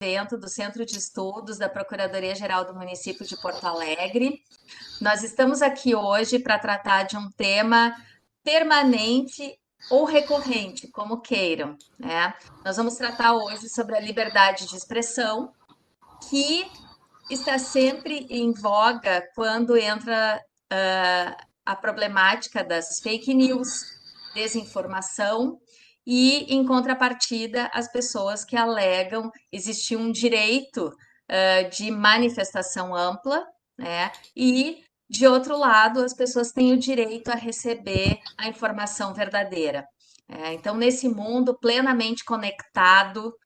evento do Centro de Estudos da Procuradoria-Geral do Município de Porto Alegre. Nós estamos aqui hoje para tratar de um tema permanente ou recorrente, como queiram, né? Nós vamos tratar hoje sobre a liberdade de expressão, que está sempre em voga quando entra a problemática das fake news, desinformação e, em contrapartida, as pessoas que alegam existir um direito de manifestação ampla, né? E, de outro lado, as pessoas têm o direito a receber a informação verdadeira. Então, nesse mundo plenamente conectado,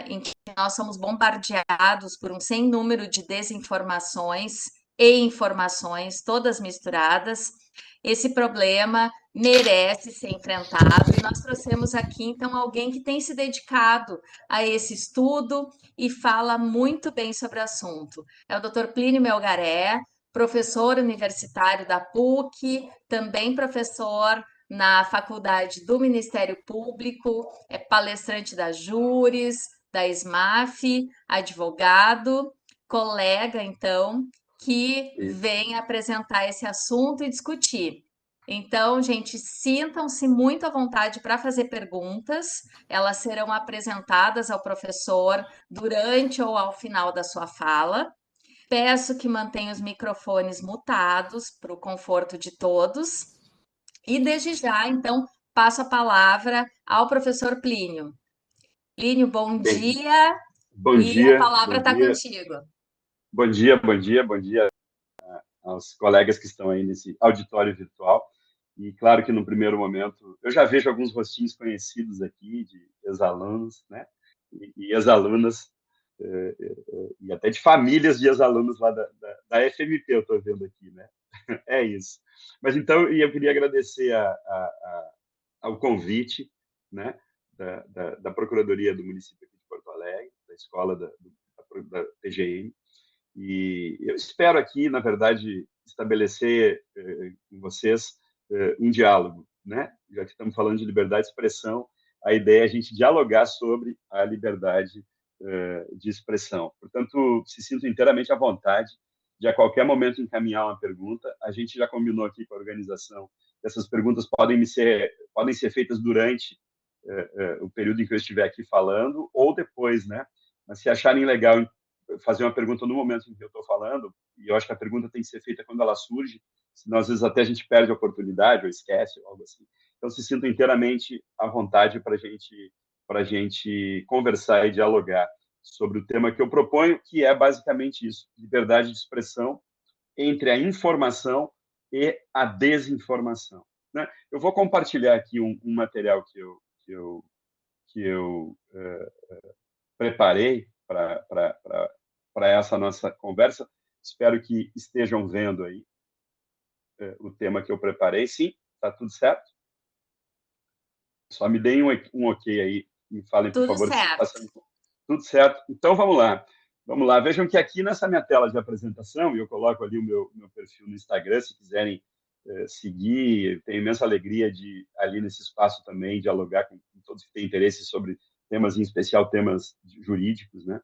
em que nós somos bombardeados por um sem número de desinformações e informações, todas misturadas, esse problema merece ser enfrentado e nós trouxemos aqui então alguém que tem se dedicado a esse estudo e fala muito bem sobre o assunto. É o Dr. Plínio Melgaré, professor universitário da PUC, também professor na faculdade do Ministério Público, é palestrante da Júris, da SMAF, advogado, colega, então, que vem apresentar esse assunto e discutir. Então, gente, sintam-se muito à vontade para fazer perguntas, elas serão apresentadas ao professor durante ou ao final da sua fala. Peço que mantenha os microfones mutados para o conforto de todos. E desde já, então, passo a palavra ao professor Plínio. Plínio, bom Bem, dia bom e a dia, palavra bom está dia, contigo. bom dia aos colegas que estão aí nesse auditório virtual. E claro que no primeiro momento eu já vejo alguns rostinhos conhecidos aqui de ex-alunos, né? E ex-alunas e até de famílias de ex-alunos lá da FMP, eu estou vendo aqui, né? É isso. Mas então, eu queria agradecer ao convite, né? Da Procuradoria do município aqui de Porto Alegre, da escola da PGM. E eu espero aqui, na verdade, estabelecer com vocês um diálogo, né? Já que estamos falando de liberdade de expressão, a ideia é a gente dialogar sobre a liberdade de expressão. Portanto, se sinto inteiramente à vontade de a qualquer momento encaminhar uma pergunta. A gente já combinou aqui com a organização que essas perguntas podem ser feitas durante o período em que eu estiver aqui falando ou depois, né? Mas se acharem legal fazer uma pergunta no momento em que eu estou falando, e eu acho que a pergunta tem que ser feita quando ela surge, senão às vezes até a gente perde a oportunidade ou esquece ou algo assim. Então se sinto inteiramente à vontade para a gente conversar e dialogar sobre o tema que eu proponho, que é basicamente isso: liberdade de expressão entre a informação e a desinformação, né? Eu vou compartilhar aqui um material que eu preparei para essa nossa conversa. Espero que estejam vendo aí o tema que eu preparei. Sim, está tudo certo? Só me deem um ok aí, me falem, por Tudo favor, se está certo. sendo tudo certo. Então, vamos lá. Vamos lá. Vejam que aqui nessa minha tela de apresentação, e eu coloco ali o meu perfil no Instagram, se quiserem seguir, tenho imensa alegria de, ali nesse espaço também, dialogar com todos que têm interesse sobre temas, em especial temas jurídicos, né?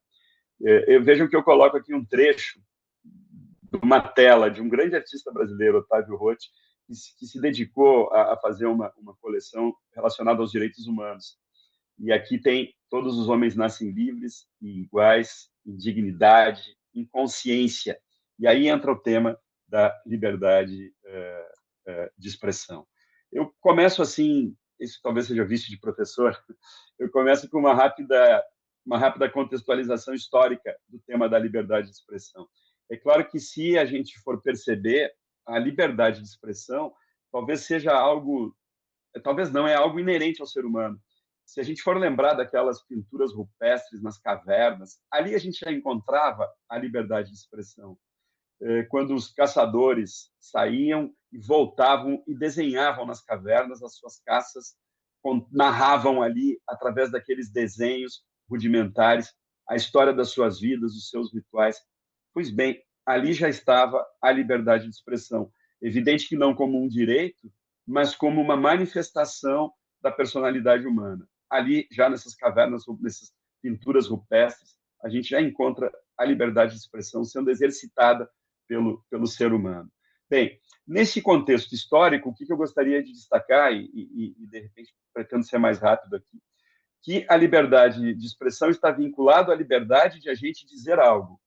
Vejam que eu coloco aqui um trecho de uma tela de um grande artista brasileiro, Otávio Roth, que se dedicou a fazer uma coleção relacionada aos direitos humanos. E aqui tem: todos os homens nascem livres e iguais, em dignidade, em consciência. E aí entra o tema da liberdade de expressão. Eu começo assim, isso talvez seja vício de professor, eu começo com uma rápida contextualização histórica do tema da liberdade de expressão. É claro que, se a gente for perceber, a liberdade de expressão talvez seja algo, talvez não, é algo inerente ao ser humano. Se a gente for lembrar daquelas pinturas rupestres nas cavernas, ali a gente já encontrava a liberdade de expressão. Quando os caçadores saíam e voltavam e desenhavam nas cavernas as suas caças, narravam ali, através daqueles desenhos rudimentares, a história das suas vidas, os seus rituais. Pois bem, ali já estava a liberdade de expressão. Evidente que não como um direito, mas como uma manifestação da personalidade humana. Ali, já nessas cavernas, nessas pinturas rupestres, a gente já encontra a liberdade de expressão sendo exercitada pelo ser humano. Bem, nesse contexto histórico, o que eu gostaria de destacar, e de repente pretendo ser mais rápido aqui, que a liberdade de expressão está vinculada à liberdade de a gente dizer algo.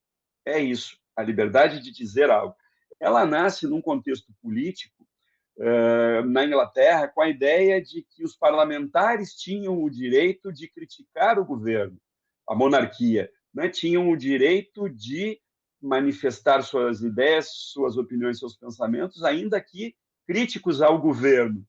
É isso, a liberdade de dizer algo. Ela nasce num contexto político, na Inglaterra, com a ideia de que os parlamentares tinham o direito de criticar o governo, a monarquia, né? Tinham o direito de manifestar suas ideias, suas opiniões, seus pensamentos, ainda que críticos ao governo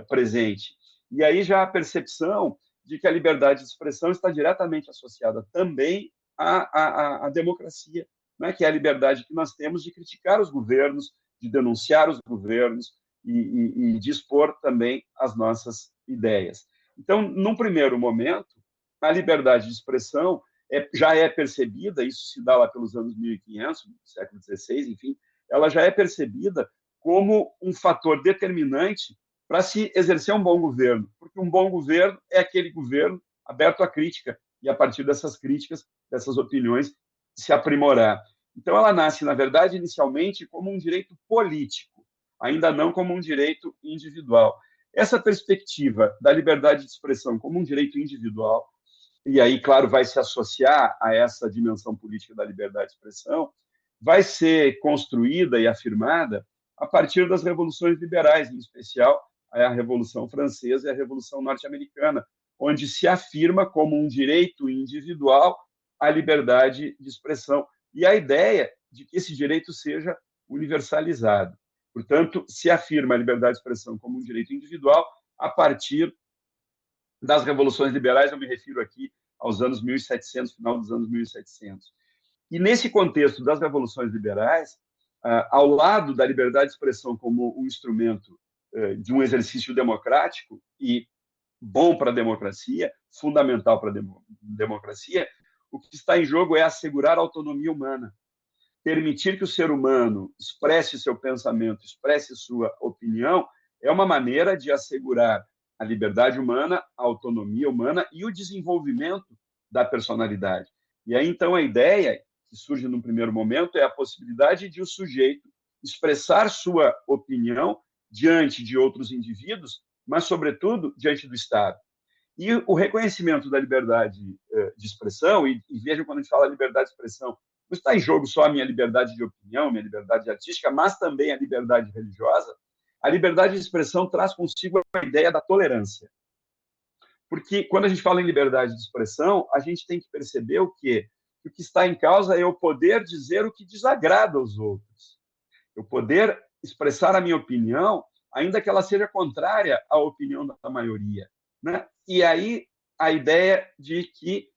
presente. E aí já a percepção de que a liberdade de expressão está diretamente associada também à democracia, né? Que é a liberdade que nós temos de criticar os governos, de denunciar os governos e de expor também as nossas ideias. Então, num primeiro momento, a liberdade de expressão já é percebida, isso se dá lá pelos anos 1500, século XVI, enfim, ela já é percebida como um fator determinante para se exercer um bom governo, porque um bom governo é aquele governo aberto à crítica e, a partir dessas críticas, dessas opiniões, se aprimorar. Então, ela nasce, na verdade, inicialmente como um direito político, ainda não como um direito individual. Essa perspectiva da liberdade de expressão como um direito individual, e aí, claro, vai se associar a essa dimensão política da liberdade de expressão, vai ser construída e afirmada a partir das revoluções liberais, em especial a Revolução Francesa e a Revolução Norte-Americana, onde se afirma como um direito individual a liberdade de expressão e a ideia de que esse direito seja universalizado. Portanto, se afirma a liberdade de expressão como um direito individual a partir das revoluções liberais, eu me refiro aqui aos anos 1700, final dos anos 1700. E nesse contexto das revoluções liberais, ao lado da liberdade de expressão como um instrumento de um exercício democrático e bom para a democracia, fundamental para a democracia, o que está em jogo é assegurar a autonomia humana, permitir que o ser humano expresse seu pensamento, expresse sua opinião, é uma maneira de assegurar a liberdade humana, a autonomia humana e o desenvolvimento da personalidade. E aí, então, a ideia que surge num primeiro momento é a possibilidade de o sujeito expressar sua opinião diante de outros indivíduos, mas, sobretudo, diante do Estado. E o reconhecimento da liberdade de expressão, e vejam quando a gente fala liberdade de expressão, não está em jogo só a minha liberdade de opinião, minha liberdade artística, mas também a liberdade religiosa. A liberdade de expressão traz consigo a ideia da tolerância. Porque quando a gente fala em liberdade de expressão, a gente tem que perceber o quê? Que o que está em causa é eu poder dizer o que desagrada aos outros. Eu poder expressar a minha opinião, ainda que ela seja contrária à opinião da maioria, né? E aí a ideia de que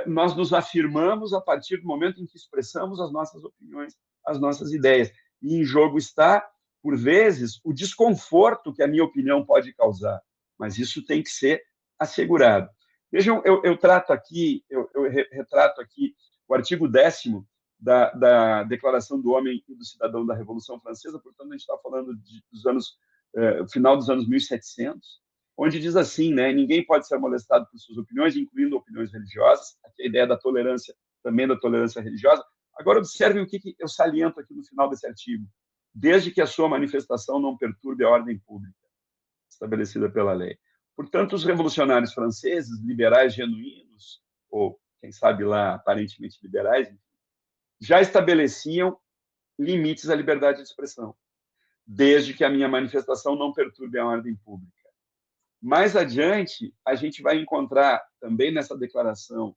nós nos afirmamos a partir do momento em que expressamos as nossas opiniões, as nossas ideias. E em jogo está, por vezes, o desconforto que a minha opinião pode causar. Mas isso tem que ser assegurado. Vejam, eu trato aqui, eu retrato aqui o artigo 10º da Declaração do Homem e do Cidadão da Revolução Francesa, portanto, a gente está falando dos anos, final dos anos 1700, onde diz assim, né, ninguém pode ser molestado por suas opiniões, incluindo opiniões religiosas, aqui a ideia da tolerância, também da tolerância religiosa. Agora, observem o que eu saliento aqui no final desse artigo. Desde que a sua manifestação não perturbe a ordem pública estabelecida pela lei. Portanto, os revolucionários franceses, liberais genuínos, ou, quem sabe lá, aparentemente liberais, já estabeleciam limites à liberdade de expressão, desde que a minha manifestação não perturbe a ordem pública. Mais adiante, a gente vai encontrar também nessa declaração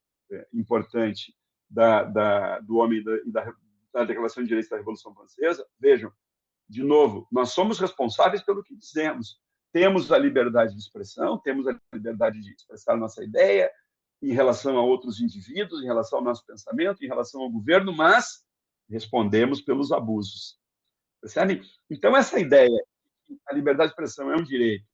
importante do homem e da Declaração de Direitos da Revolução Francesa, vejam, de novo, nós somos responsáveis pelo que dizemos. Temos a liberdade de expressão, temos a liberdade de expressar nossa ideia em relação a outros indivíduos, em relação ao nosso pensamento, em relação ao governo, mas respondemos pelos abusos. Percebem? Então, essa ideia de que a liberdade de expressão é um direito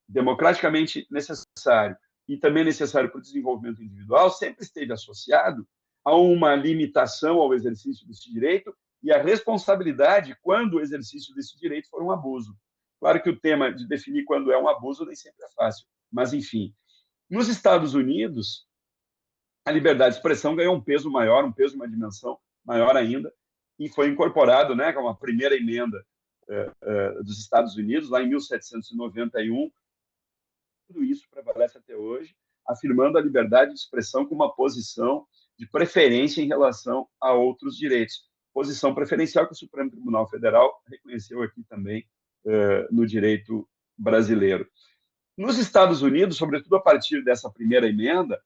democraticamente necessário e também necessário para o desenvolvimento individual, sempre esteve associado a uma limitação ao exercício desse direito e a responsabilidade quando o exercício desse direito for um abuso. Claro que o tema de definir quando é um abuso nem sempre é fácil, mas, enfim. Nos Estados Unidos, a liberdade de expressão ganhou um peso maior, um peso, uma dimensão maior ainda, e foi incorporado, né, com a primeira emenda dos Estados Unidos, lá em 1791. Tudo isso prevalece até hoje, afirmando a liberdade de expressão como uma posição de preferência em relação a outros direitos. Posição preferencial que o Supremo Tribunal Federal reconheceu aqui também no direito brasileiro. Nos Estados Unidos, sobretudo a partir dessa primeira emenda,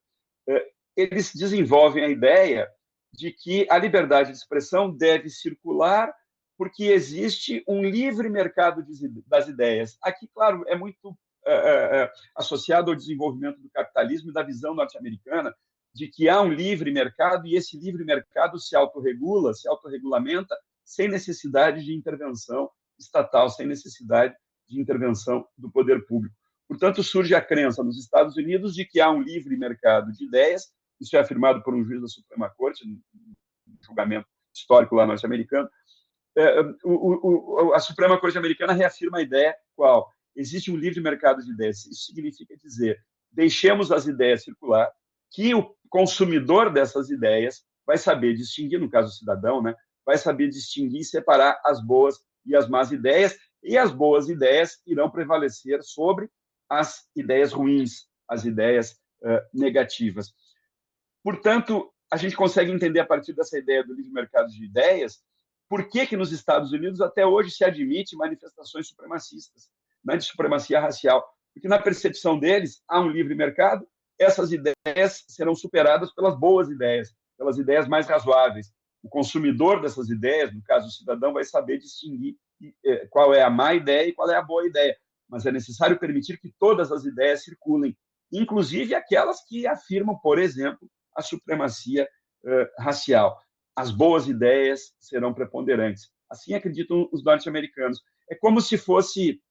eles desenvolvem a ideia de que a liberdade de expressão deve circular porque existe um livre mercado das ideias. Aqui, claro, é muito associado ao desenvolvimento do capitalismo e da visão norte-americana de que há um livre mercado e esse livre mercado se autorregula, se autorregulamenta sem necessidade de intervenção estatal, sem necessidade de intervenção do poder público. Portanto, surge a crença nos Estados Unidos de que há um livre mercado de ideias. Isso é afirmado por um juiz da Suprema Corte, no julgamento histórico lá norte-americano. A Suprema Corte americana reafirma a ideia qual? Existe um livre mercado de ideias. Isso significa dizer, deixemos as ideias circular, que o consumidor dessas ideias vai saber distinguir, no caso o cidadão, né, vai saber distinguir e separar as boas e as más ideias, e as boas ideias irão prevalecer sobre as ideias ruins, as ideias negativas. Portanto, a gente consegue entender a partir dessa ideia do livre mercado de ideias por que nos Estados Unidos até hoje se admite manifestações supremacistas, né, de supremacia racial. Porque na percepção deles há um livre mercado, essas ideias serão superadas pelas boas ideias, pelas ideias mais razoáveis. O consumidor dessas ideias, no caso o cidadão, vai saber distinguir qual é a má ideia e qual é a boa ideia. Mas é necessário permitir que todas as ideias circulem, inclusive aquelas que afirmam, por exemplo, a supremacia racial. As boas ideias serão preponderantes. Assim acreditam os norte-americanos. É como se fosse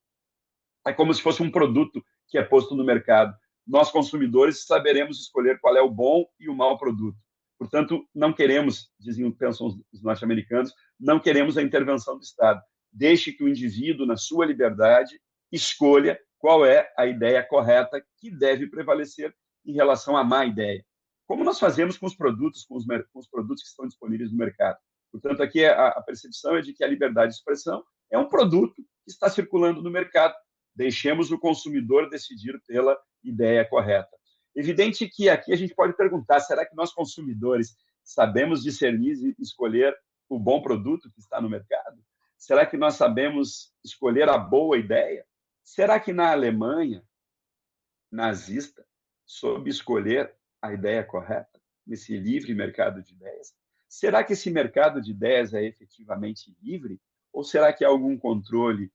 um produto que é posto no mercado. Nós, consumidores, saberemos escolher qual é o bom e o mau produto. Portanto, não queremos, pensam os norte-americanos, não queremos a intervenção do Estado. Deixe que o indivíduo, na sua liberdade, escolha qual é a ideia correta que deve prevalecer em relação à má ideia. Como nós fazemos com os produtos, com os produtos que estão disponíveis no mercado. Portanto, aqui a percepção é de que a liberdade de expressão é um produto que está circulando no mercado. Deixemos o consumidor decidir pela ideia correta. Evidente que aqui a gente pode perguntar, será que nós, consumidores, sabemos discernir e escolher o bom produto que está no mercado? Será que nós sabemos escolher a boa ideia? Será que na Alemanha nazista soube escolher a ideia correta nesse livre mercado de ideias? Será que esse mercado de ideias é efetivamente livre? Ou será que há algum controle,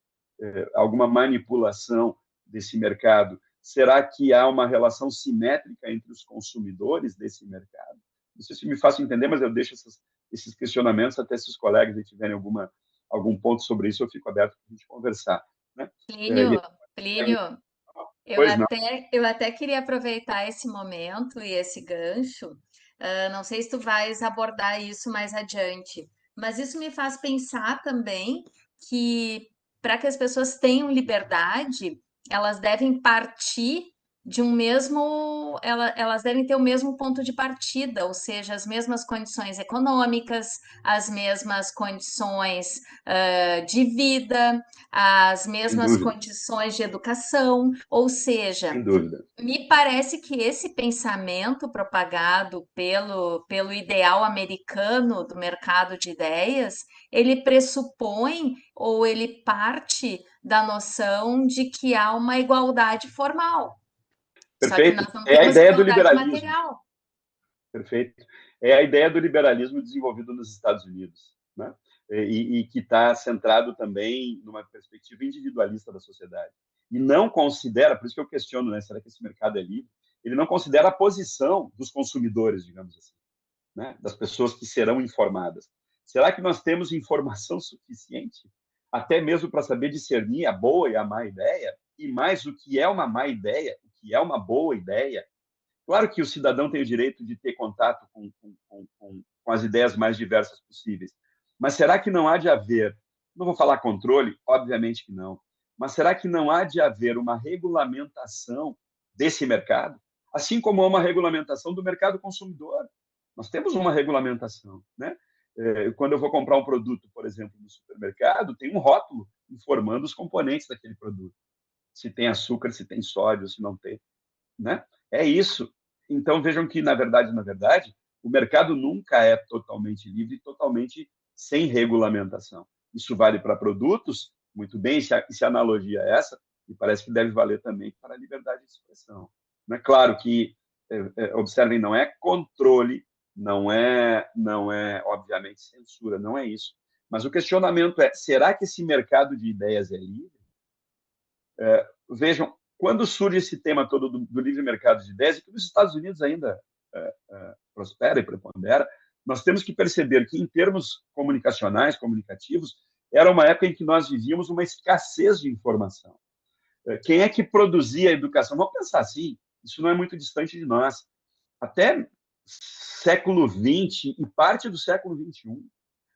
alguma manipulação desse mercado? Será que há uma relação simétrica entre os consumidores desse mercado? Não sei se me faço entender, mas eu deixo esses questionamentos até se os colegas tiverem algum ponto sobre isso, eu fico aberto para a gente conversar. Né? Plínio, Pois não. eu até queria aproveitar esse momento e esse gancho. Não sei se tu vais abordar isso mais adiante, mas isso me faz pensar também que para que as pessoas tenham liberdade, elas devem partir de um mesmo, elas devem ter o mesmo ponto de partida, ou seja, as mesmas condições econômicas, as mesmas condições, de vida, as Sem mesmas dúvida, condições de educação, ou seja, sem dúvida. me parece que esse pensamento propagado pelo ideal americano do mercado de ideias, ele pressupõe ou ele parte da noção de que há uma igualdade formal. Só que Perfeito. nós não É a temos ideia do igualdade liberalismo. material. Perfeito. É a ideia do liberalismo desenvolvido nos Estados Unidos, né? E que está centrado também numa perspectiva individualista da sociedade. E não considera, por isso que eu questiono, né, será que esse mercado é livre? Ele não considera a posição dos consumidores, digamos assim, né, das pessoas que serão informadas. Será que nós temos informação suficiente, até mesmo para saber discernir a boa e a má ideia? E mais, o que é uma má ideia, o que é uma boa ideia? Claro que o cidadão tem o direito de ter contato com as ideias mais diversas possíveis, mas será que não há de haver, não vou falar controle, obviamente que não, mas será que não há de haver uma regulamentação desse mercado? Assim como há uma regulamentação do mercado consumidor. Nós temos uma regulamentação, né? Quando eu vou comprar um produto, por exemplo, no supermercado, tem um rótulo informando os componentes daquele produto. Se tem açúcar, se tem sódio, se não tem, né? É isso. Então, vejam que, na verdade, o mercado nunca é totalmente livre, totalmente sem regulamentação. Isso vale para produtos, muito bem, se a analogia é essa, me parece que deve valer também para a liberdade de expressão. É claro que, observem, não é controle, não é, obviamente, censura, não é isso. Mas o questionamento é, será que esse mercado de ideias é livre? Vejam, quando surge esse tema todo do livre mercado de ideias, e que nos Estados Unidos ainda prospera e prepondera, nós temos que perceber que, em termos comunicacionais, comunicativos, era uma época em que nós vivíamos uma escassez de informação. Quem é que produzia a educação? Vamos pensar assim, isso não é muito distante de nós. Até século XX e parte do século XXI,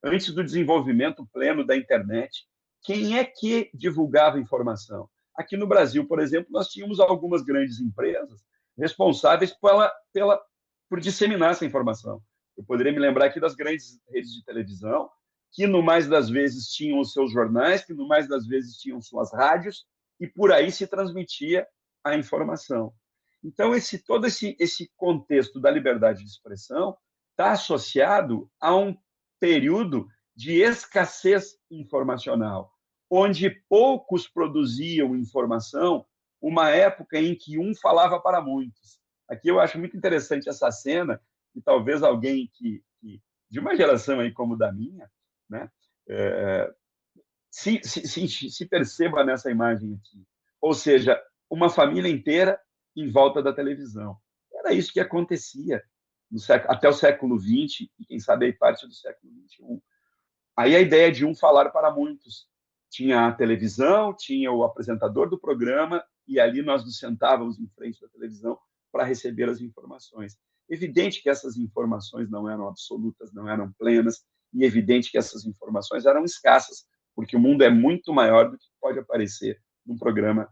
antes do desenvolvimento pleno da internet, quem é que divulgava informação? Aqui no Brasil, por exemplo, nós tínhamos algumas grandes empresas responsáveis por disseminar essa informação. Eu poderia me lembrar aqui das grandes redes de televisão, que no mais das vezes tinham os seus jornais, que no mais das vezes tinham suas rádios, e por aí se transmitia a informação. Então, todo esse contexto da liberdade de expressão está associado a um período de escassez informacional, onde poucos produziam informação, uma época em que um falava para muitos. Aqui eu acho muito interessante essa cena, que talvez alguém de uma geração aí como da minha, né, se perceba nessa imagem aqui. Ou seja, uma família inteira em volta da televisão. Era isso que acontecia até o século XX e, quem sabe, aí parte do século XXI. Aí a ideia de um falar para muitos. Tinha a televisão, tinha o apresentador do programa, e ali nós nos sentávamos em frente da televisão para receber as informações. Evidente que essas informações não eram absolutas, não eram plenas, e evidente que essas informações eram escassas, porque o mundo é muito maior do que pode aparecer num programa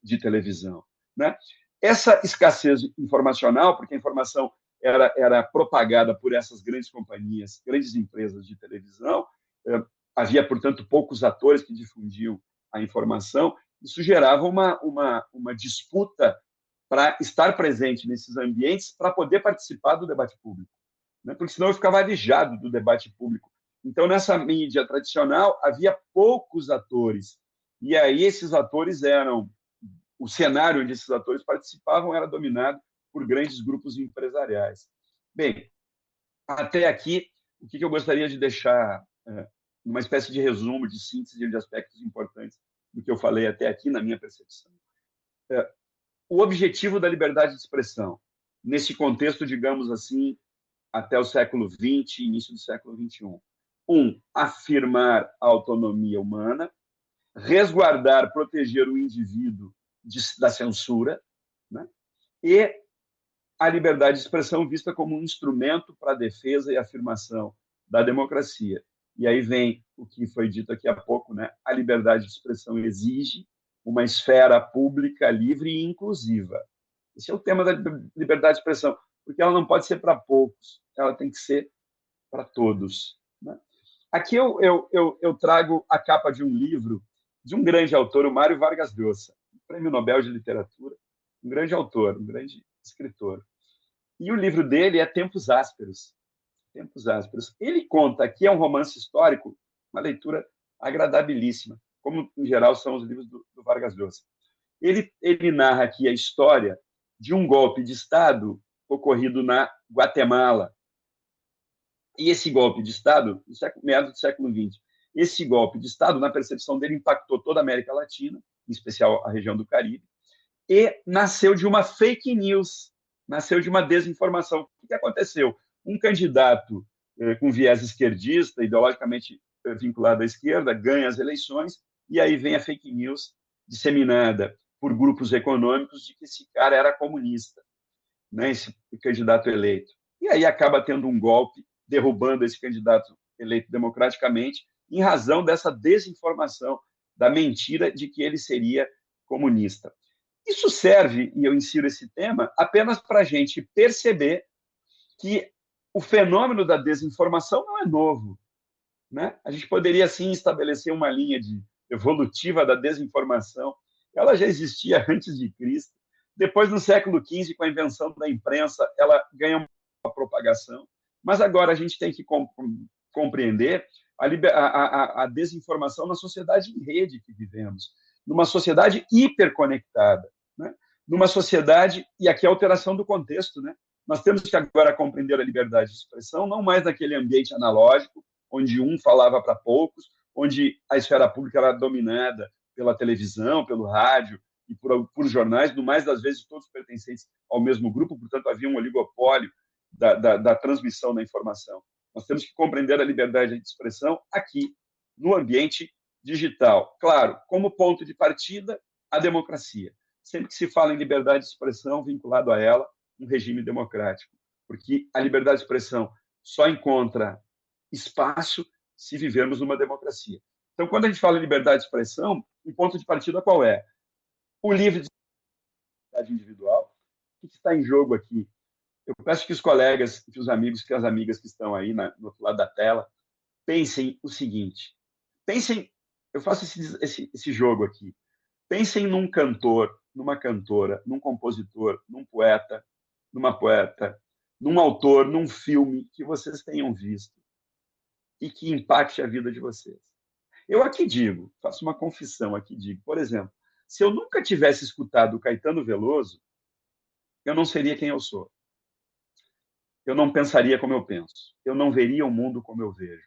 de televisão, né? Essa escassez informacional, porque a informação era propagada por essas grandes companhias, grandes empresas de televisão, havia, portanto, poucos atores que difundiam a informação, isso gerava uma disputa para estar presente nesses ambientes, para poder participar do debate público, né? Porque senão eu ficava alijado do debate público. Então, nessa mídia tradicional, havia poucos atores, e aí esses atores o cenário onde esses atores participavam era dominado por grandes grupos empresariais. Bem, até aqui, o que eu gostaria de deixar uma espécie de resumo, de síntese de aspectos importantes do que eu falei até aqui, na minha percepção. O objetivo da liberdade de expressão, nesse contexto, digamos assim, até o século XX, início do século XXI. Afirmar a autonomia humana, resguardar, proteger o indivíduo da censura, né? E a liberdade de expressão vista como um instrumento para a defesa e afirmação da democracia. E aí vem o que foi dito aqui há pouco, né? A liberdade de expressão exige uma esfera pública livre e inclusiva. Esse é o tema da liberdade de expressão, porque ela não pode ser para poucos, ela tem que ser para todos, né? Aqui eu trago a capa de um livro de um grande autor, o Mário Vargas Llosa, Prêmio Nobel de Literatura, um grande autor, um grande escritor. E o livro dele é Tempos Ásperos. Tempos Ásperos. Ele conta que é um romance histórico, uma leitura agradabilíssima, como, em geral, são os livros do Vargas Llosa. Ele narra aqui a história de um golpe de Estado ocorrido na Guatemala. E esse golpe de Estado, no meados do século XX, esse golpe de Estado, na percepção dele, impactou toda a América Latina, em especial a região do Caribe, e nasceu de uma fake news, nasceu de uma desinformação. O que aconteceu? Um candidato com viés esquerdista, ideologicamente vinculado à esquerda, ganha as eleições, e aí vem a fake news disseminada por grupos econômicos de que esse cara era comunista, né, esse candidato eleito. E aí acaba tendo um golpe, derrubando esse candidato eleito democraticamente, em razão dessa desinformação, da mentira de que ele seria comunista. Isso serve, e eu insiro esse tema, apenas para a gente perceber que o fenômeno da desinformação não é novo, né? A gente poderia, sim, estabelecer uma linha evolutiva da desinformação. Ela já existia antes de Cristo. Depois, no século XV, com a invenção da imprensa, ela ganha uma propagação. Mas agora a gente tem que compreender a desinformação na sociedade em rede que vivemos, numa sociedade hiperconectada, né? Numa sociedade, e aqui a alteração do contexto, né? Nós temos que agora compreender a liberdade de expressão, não mais naquele ambiente analógico, onde um falava para poucos, onde a esfera pública era dominada pela televisão, pelo rádio e por jornais, no mais das vezes todos pertencentes ao mesmo grupo, portanto havia um oligopólio da transmissão da informação. Nós temos que compreender a liberdade de expressão aqui, no ambiente digital. Claro, como ponto de partida, a democracia. Sempre que se fala em liberdade de expressão, vinculado a ela, um regime democrático. Porque a liberdade de expressão só encontra espaço se vivermos numa democracia. Então, quando a gente fala em liberdade de expressão, o ponto de partida qual é? O livre de liberdade individual. O que está em jogo aqui? Eu peço que os colegas, que os amigos, que as amigas que estão aí no outro lado da tela, pensem o seguinte. Pensem, eu faço esse jogo aqui. Pensem num cantor, numa cantora, num compositor, num poeta, numa poeta, num autor, num filme que vocês tenham visto e que impacte a vida de vocês. Eu aqui digo, faço uma confissão aqui, digo, por exemplo, se eu nunca tivesse escutado o Caetano Veloso, eu não seria quem eu sou. Eu não pensaria como eu penso. Eu não veria o mundo como eu vejo.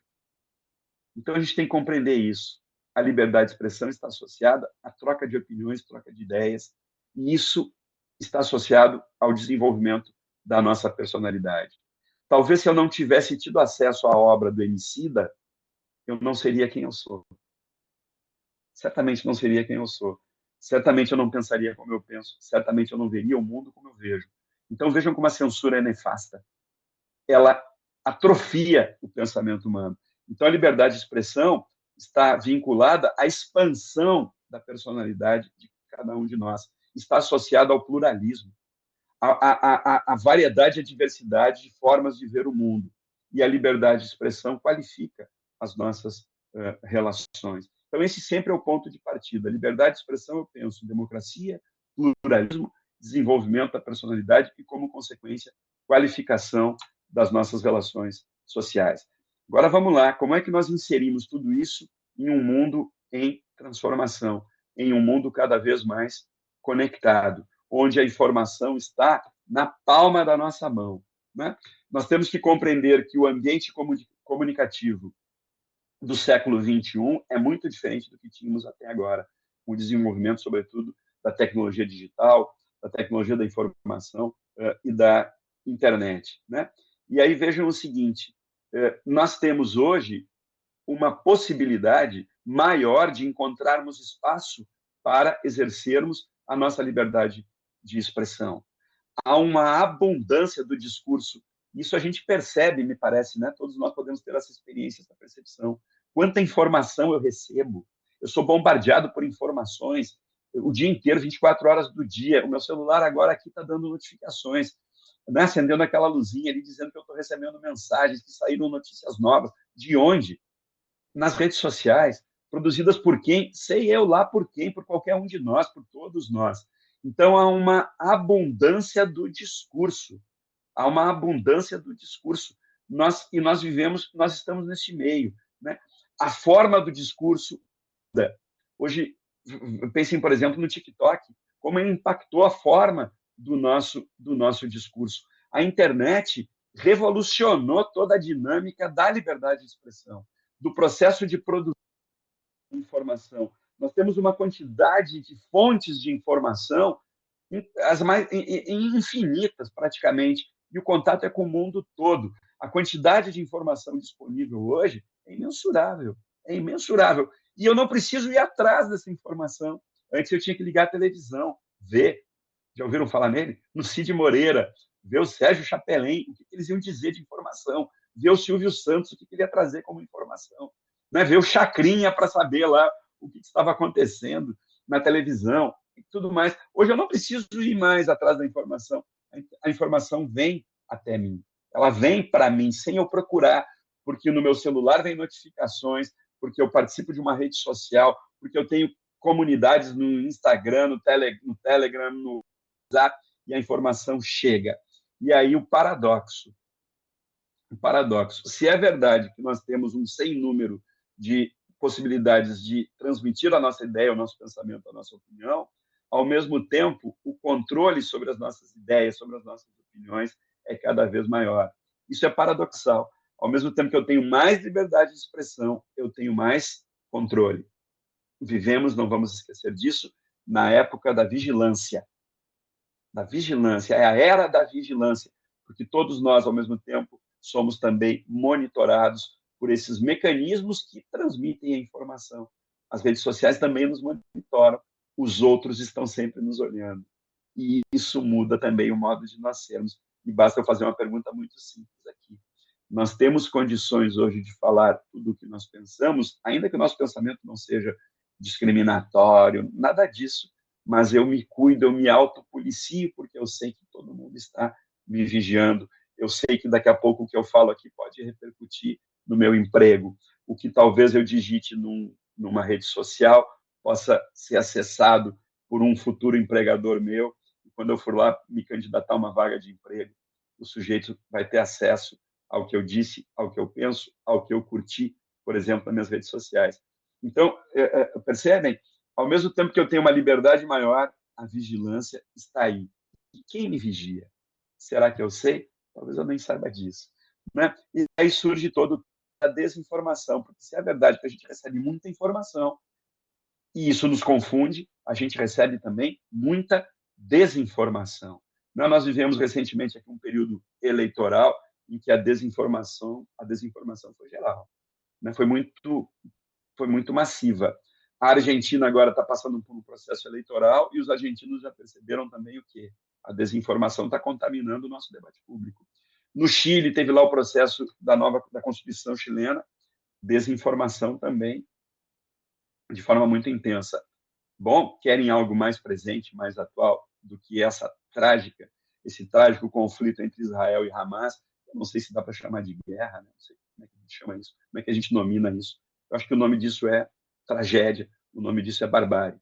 Então, a gente tem que compreender isso. A liberdade de expressão está associada à troca de opiniões, troca de ideias, e isso está associado ao desenvolvimento da nossa personalidade. Talvez se eu não tivesse tido acesso à obra do Emicida, eu não seria quem eu sou. Certamente não seria quem eu sou. Certamente eu não pensaria como eu penso. Certamente eu não veria o mundo como eu vejo. Então vejam como a censura é nefasta. Ela atrofia o pensamento humano. Então a liberdade de expressão está vinculada à expansão da personalidade de cada um de nós. Está associada ao pluralismo, à variedade e à diversidade de formas de ver o mundo. E a liberdade de expressão qualifica as nossas relações. Então, esse sempre é o ponto de partida. Liberdade de expressão, eu penso, democracia, pluralismo, desenvolvimento da personalidade e, como consequência, qualificação das nossas relações sociais. Agora, vamos lá. Como é que nós inserimos tudo isso em um mundo em transformação, em um mundo cada vez mais conectado, onde a informação está na palma da nossa mão, né? Nós temos que compreender que o ambiente comunicativo do século XXI é muito diferente do que tínhamos até agora, com o desenvolvimento, sobretudo, da tecnologia digital, da tecnologia da informação e da internet, né? E aí vejam o seguinte, nós temos hoje uma possibilidade maior de encontrarmos espaço para exercermos a nossa liberdade de expressão. Há uma abundância do discurso. Isso a gente percebe, me parece, né? Todos nós podemos ter essa experiência, essa percepção. Quanta informação eu recebo. Eu sou bombardeado por informações o dia inteiro, 24 horas do dia. O meu celular agora aqui está dando notificações, né? Acendendo aquela luzinha ali, dizendo que eu estou recebendo mensagens, que saíram notícias novas. De onde? Nas redes sociais, produzidas por quem? Sei eu lá por quem, por qualquer um de nós, por todos nós. Então, há uma abundância do discurso. Há uma abundância do discurso. Nós estamos neste meio, né? A forma do discurso. Hoje, pensem, por exemplo, no TikTok, como ele impactou a forma do nosso discurso. A internet revolucionou toda a dinâmica da liberdade de expressão, do processo de produção de informação. Nós temos uma quantidade de fontes de informação, as mais infinitas praticamente, e o contato é com o mundo todo. A quantidade de informação disponível hoje é imensurável, é imensurável. E eu não preciso ir atrás dessa informação. Antes eu tinha que ligar a televisão, ver. Já ouviram falar nele? No Cid Moreira, ver o Sérgio Chapelin, o que eles iam dizer de informação, ver o Silvio Santos, o que ele ia trazer como informação, né? Ver o Chacrinha para saber lá o que estava acontecendo na televisão. e tudo mais. Hoje eu não preciso ir mais atrás da informação. A informação vem até mim. Ela vem para mim sem eu procurar, porque no meu celular vem notificações, porque eu participo de uma rede social, porque eu tenho comunidades no Instagram, no Telegram, no WhatsApp, e a informação chega. E aí o paradoxo. O paradoxo. Se é verdade que nós temos um sem número de possibilidades de transmitir a nossa ideia, o nosso pensamento, a nossa opinião, ao mesmo tempo, o controle sobre as nossas ideias, sobre as nossas opiniões é cada vez maior. Isso é paradoxal. Ao mesmo tempo que eu tenho mais liberdade de expressão, eu tenho mais controle. Vivemos, não vamos esquecer disso, na época da vigilância. Da vigilância, é a era da vigilância, porque todos nós, ao mesmo tempo, somos também monitorados por esses mecanismos que transmitem a informação. As redes sociais também nos monitoram, os outros estão sempre nos olhando. E isso muda também o modo de nós sermos. E basta eu fazer uma pergunta muito simples aqui. Nós temos condições hoje de falar tudo o que nós pensamos, ainda que o nosso pensamento não seja discriminatório, nada disso, mas eu me cuido, eu me autopolicio, porque eu sei que todo mundo está me vigiando. Eu sei que daqui a pouco o que eu falo aqui pode repercutir no meu emprego. O que talvez eu digite numa rede social possa ser acessado por um futuro empregador meu. E quando eu for lá me candidatar a uma vaga de emprego, o sujeito vai ter acesso ao que eu disse, ao que eu penso, ao que eu curti, por exemplo, nas minhas redes sociais. Então, percebem? Ao mesmo tempo que eu tenho uma liberdade maior, a vigilância está aí. E quem me vigia? Será que eu sei? Talvez eu nem saiba disso. Né? E aí surge toda a desinformação, porque se é verdade que a gente recebe muita informação e isso nos confunde, a gente recebe também muita desinformação. Nós vivemos recentemente aqui um período eleitoral em que a desinformação foi geral, né? Foi muito massiva. A Argentina agora está passando por um processo eleitoral e os argentinos já perceberam também o quê? A desinformação está contaminando o nosso debate público. No Chile, teve lá o processo da Constituição chilena, desinformação também, de forma muito intensa. Bom, querem algo mais presente, mais atual do que esse trágico conflito entre Israel e Hamas. Eu não sei se dá para chamar de guerra, né? Não sei como é que a gente chama isso, como é que a gente nomina isso. Eu acho que o nome disso é tragédia, o nome disso é barbárie.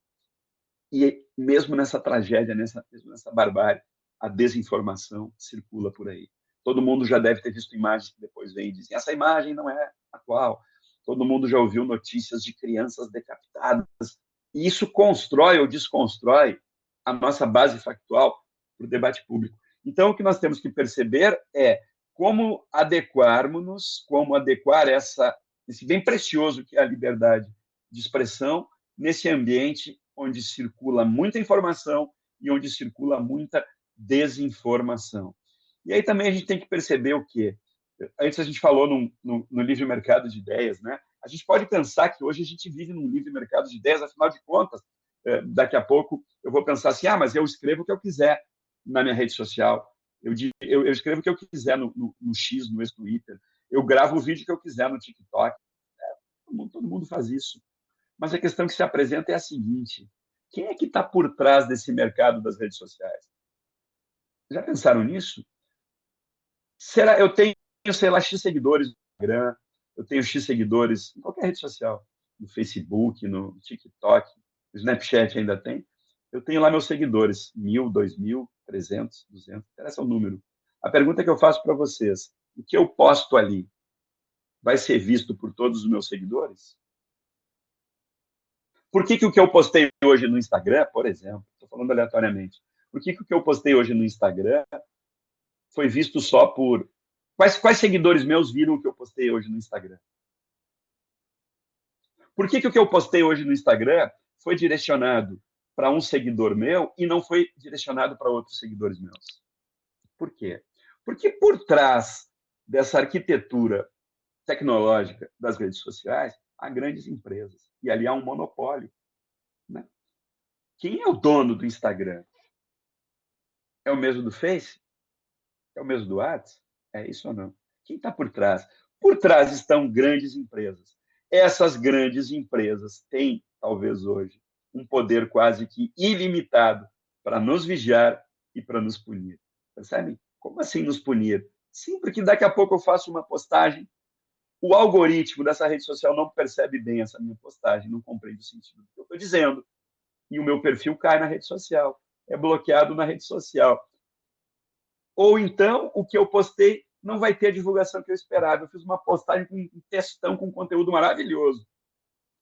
E mesmo nessa tragédia, mesmo nessa barbárie, a desinformação circula por aí. Todo mundo já deve ter visto imagens que depois vêm e dizem essa imagem não é atual. Todo mundo já ouviu notícias de crianças decapitadas. E isso constrói ou desconstrói a nossa base factual para o debate público. Então, o que nós temos que perceber é como adequarmos-nos, como adequar esse bem precioso que é a liberdade de expressão nesse ambiente onde circula muita informação e onde circula muita desinformação. E aí também a gente tem que perceber o quê? Antes a gente falou no livre mercado de ideias, né? A gente pode pensar que hoje a gente vive num livre mercado de ideias, afinal de contas, daqui a pouco eu vou pensar assim, mas eu escrevo o que eu quiser na minha rede social, eu escrevo o que eu quiser no X, no ex-Twitter, eu gravo o vídeo que eu quiser no TikTok. Todo mundo faz isso. Mas a questão que se apresenta é a seguinte: quem é que está por trás desse mercado das redes sociais? Já pensaram nisso? Será eu tenho, sei lá, X seguidores no Instagram, eu tenho X seguidores em qualquer rede social, no Facebook, no TikTok, no Snapchat ainda tem. Eu tenho lá meus seguidores, 1.000, 2.000, 300, 200, interessa o número. A pergunta que eu faço para vocês: o que eu posto ali vai ser visto por todos os meus seguidores? Por que o que eu postei hoje no Instagram, por exemplo, estou falando aleatoriamente, por que o que eu postei hoje no Instagram foi visto só por... Quais seguidores meus viram o que eu postei hoje no Instagram? Por que o que eu postei hoje no Instagram foi direcionado para um seguidor meu e não foi direcionado para outros seguidores meus? Por quê? Porque por trás dessa arquitetura tecnológica das redes sociais, há grandes empresas. E ali há um monopólio. Né? Quem é o dono do Instagram? É o mesmo do Face? É o mesmo do WhatsApp? É isso ou não? Quem está por trás? Por trás estão grandes empresas. Essas grandes empresas têm, talvez hoje, um poder quase que ilimitado para nos vigiar e para nos punir. Percebe? Como assim nos punir? Sim, porque daqui a pouco eu faço uma postagem, o algoritmo dessa rede social não percebe bem essa minha postagem, não compreende o sentido do que eu estou dizendo, e o meu perfil cai na rede social, é bloqueado na rede social. Ou então, o que eu postei não vai ter a divulgação que eu esperava. Eu fiz uma postagem com um textão, com um conteúdo maravilhoso.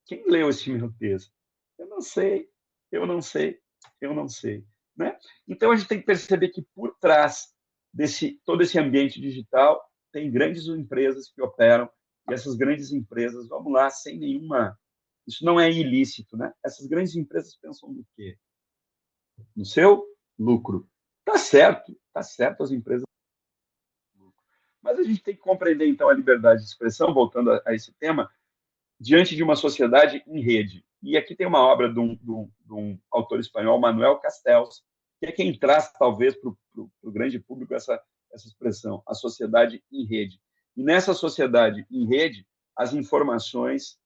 Quem leu esse meu texto? Eu não sei, eu não sei, eu não sei. Né? Então, a gente tem que perceber que por trás desse todo esse ambiente digital tem grandes empresas que operam, e essas grandes empresas, vamos lá, sem nenhuma... Isso não é ilícito, né? Essas grandes empresas pensam no quê? No seu lucro. Tá certo as empresas. Mas a gente tem que compreender, então, a liberdade de expressão, voltando a esse tema, diante de uma sociedade em rede. E aqui tem uma obra de um autor espanhol, Manuel Castells, que é quem traz, talvez, para o grande público essa expressão, a sociedade em rede. E nessa sociedade em rede, as informações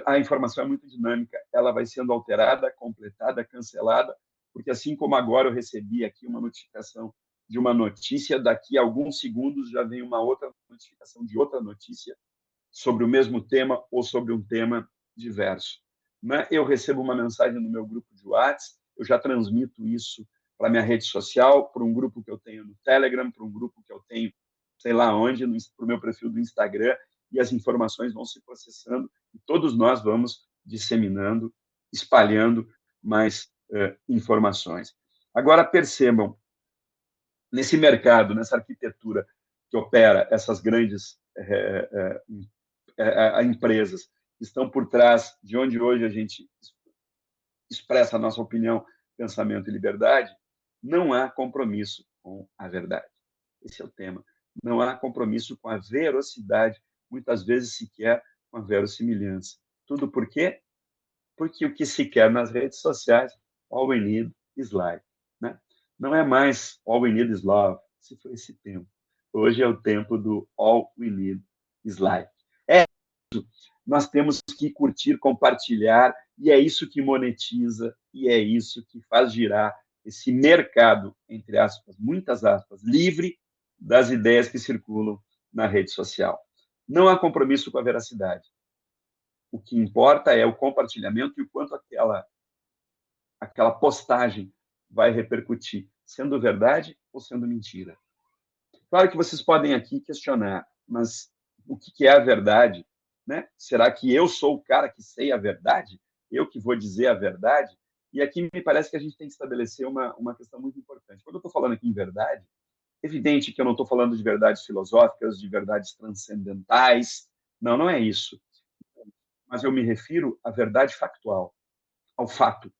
a informação é muito dinâmica, ela vai sendo alterada, completada, cancelada, porque assim como agora eu recebi aqui uma notificação de uma notícia, daqui a alguns segundos já vem uma outra notificação de outra notícia sobre o mesmo tema ou sobre um tema diverso. Né? Eu recebo uma mensagem no meu grupo de WhatsApp, eu já transmito isso para minha rede social, para um grupo que eu tenho no Telegram, para um grupo que eu tenho, sei lá onde, para o meu perfil do Instagram, e as informações vão se processando e todos nós vamos disseminando, espalhando mais informações. Agora, percebam, nesse mercado, nessa arquitetura que opera essas grandes empresas que estão por trás de onde hoje a gente expressa a nossa opinião, pensamento e liberdade, não há compromisso com a verdade. Esse é o tema. Não há compromisso com a veracidade, muitas vezes sequer com a verossimilhança. Tudo por quê? Porque o que se quer nas redes sociais, all we need is like. Né? Não é mais all we need is love, se foi esse tempo. Hoje é o tempo do all we need is like. É isso. Nós temos que curtir, compartilhar, e é isso que monetiza, e é isso que faz girar esse mercado, entre aspas, muitas aspas, livre das ideias que circulam na rede social. Não há compromisso com a veracidade. O que importa é o compartilhamento e o quanto aquela postagem vai repercutir, sendo verdade ou sendo mentira. Claro que vocês podem aqui questionar, mas o que é a verdade? Né? Será que eu sou o cara que sei a verdade? Eu que vou dizer a verdade? E aqui me parece que a gente tem que estabelecer uma questão muito importante. Quando eu estou falando aqui em verdade, é evidente que eu não estou falando de verdades filosóficas, de verdades transcendentais. Não, não é isso. Mas eu me refiro à verdade factual, ao fato.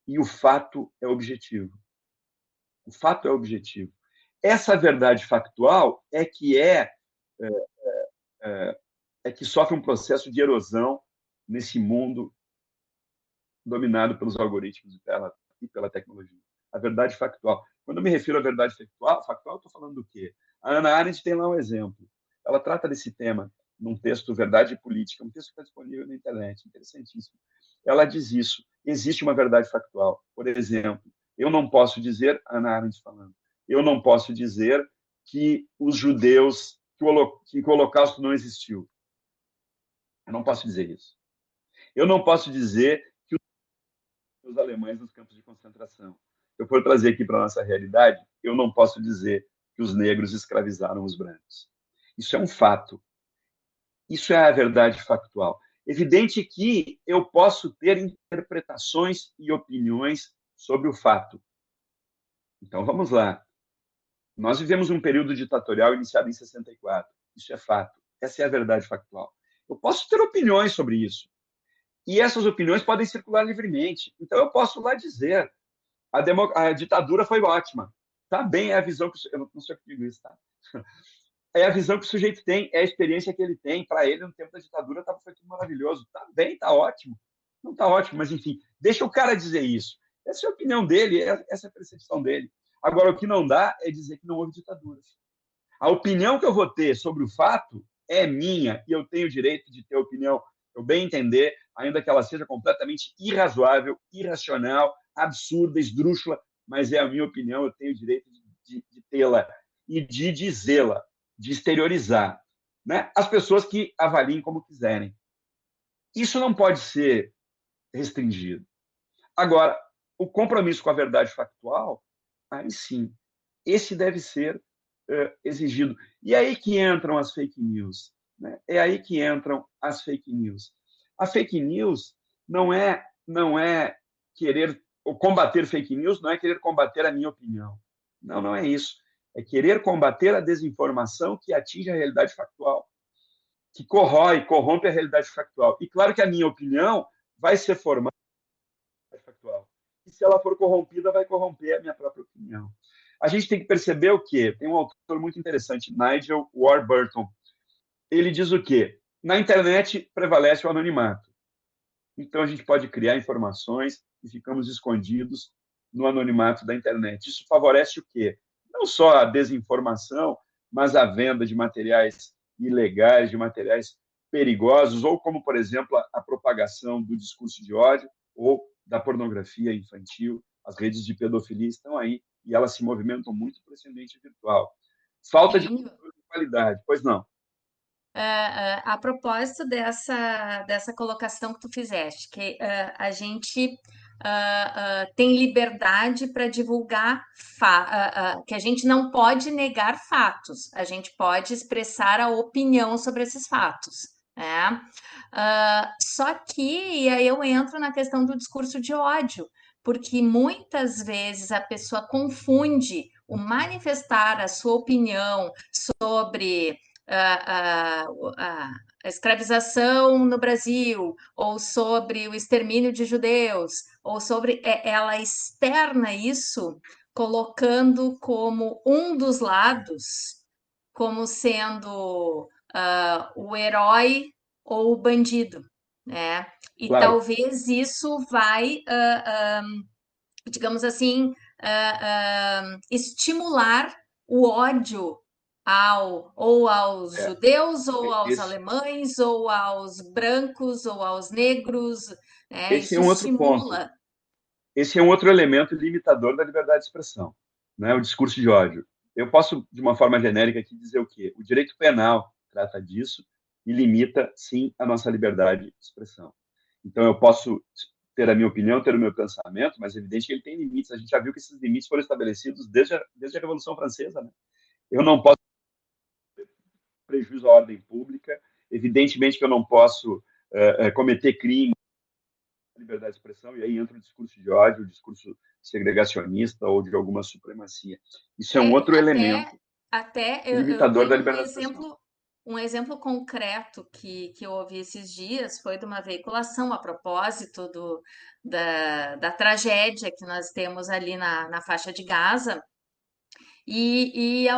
E o fato é objetivo. O fato é objetivo. Essa verdade factual é que sofre um processo de erosão nesse mundo dominado pelos algoritmos e pela tecnologia. A verdade factual. Quando eu me refiro à verdade factual, eu estou falando do quê? A Hannah Arendt tem lá um exemplo. Ela trata desse tema num texto Verdade e Política, um texto que está disponível na internet, interessantíssimo. Ela diz isso. Existe uma verdade factual. Por exemplo, eu não posso dizer, Hannah Arendt falando, eu não posso dizer que os judeus, que o Holocausto não existiu. Eu não posso dizer isso. Eu não posso dizer que os alemães nos campos de concentração. Se eu for trazer aqui para a nossa realidade, eu não posso dizer que os negros escravizaram os brancos. Isso é um fato. Isso é a verdade factual. Evidente que eu posso ter interpretações e opiniões sobre o fato. Então, vamos lá. Nós vivemos um período ditatorial iniciado em 64. Isso é fato. Essa é a verdade factual. Eu posso ter opiniões sobre isso. E essas opiniões podem circular livremente. Então, eu posso lá dizer a ditadura foi ótima. Tá bem, é a visão que... Eu não sei o que digo isso, tá? É a visão que o sujeito tem, é a experiência que ele tem. Para ele, no tempo da ditadura, foi tudo maravilhoso. Tá bem, tá ótimo. Não tá ótimo, mas, enfim, deixa o cara dizer isso. Essa é a opinião dele, essa é a percepção dele. Agora, o que não dá é dizer que não houve ditaduras. A opinião que eu vou ter sobre o fato é minha e eu tenho o direito de ter opinião, eu bem entender, ainda que ela seja completamente irrazoável, irracional, absurda, esdrúxula, mas é a minha opinião, eu tenho o direito de tê-la e de dizê-la, de exteriorizar, né? As pessoas que avaliem como quiserem. Isso não pode ser restringido. Agora, o compromisso com a verdade factual, aí sim, esse deve ser exigido. E é aí que entram as fake news. Né? É aí que entram as fake news. A fake news não é querer combater fake news, não é querer combater a minha opinião. Não, não é isso. É querer combater a desinformação que atinge a realidade factual, que corrompe a realidade factual. E claro que a minha opinião vai ser formada factual. E se ela for corrompida, vai corromper a minha própria opinião. A gente tem que perceber o quê? Tem um autor muito interessante, Nigel Warburton. Ele diz o quê? Na internet prevalece o anonimato. Então a gente pode criar informações e ficamos escondidos no anonimato da internet. Isso favorece o quê? Não só a desinformação, mas a venda de materiais ilegais, de materiais perigosos, ou como, por exemplo, a propagação do discurso de ódio ou da pornografia infantil. As redes de pedofilia estão aí e elas se movimentam muito por esse ambiente virtual. Falta de Sim. qualidade, pois não. A propósito dessa colocação que tu fizeste, que a gente tem liberdade para divulgar, que a gente não pode negar fatos, a gente pode expressar a opinião sobre esses fatos, né? Só que, e aí eu entro na questão do discurso de ódio, porque muitas vezes a pessoa confunde o manifestar a sua opinião sobre a, a, a escravização no Brasil, ou sobre o extermínio de judeus, ou sobre. Ela externa isso colocando como um dos lados, como sendo o herói ou o bandido, né? E Claro, talvez isso vai, digamos assim, estimular o ódio ou aos é, judeus, ou aos esse, alemães, ou aos brancos, ou aos negros, né? esse é Isso um outro ponto. estimula. Esse é um outro elemento limitador da liberdade de expressão, né? O discurso de ódio. Eu posso, de uma forma genérica, aqui dizer o quê? O direito penal trata disso e limita, sim, a nossa liberdade de expressão. Então, eu posso ter a minha opinião, ter o meu pensamento, mas é evidente que ele tem limites. A gente já viu que esses limites foram estabelecidos desde a Revolução Francesa. Né? Eu não posso ter prejuízo à ordem pública, evidentemente que eu não posso cometer crime, liberdade de expressão, e aí entra o discurso de ódio, o discurso segregacionista ou de alguma supremacia. Isso é um É, outro elemento até eu limitador da tenho liberdade de expressão. um exemplo concreto que eu ouvi esses dias foi de uma veiculação a propósito da tragédia que nós temos ali na faixa de Gaza, e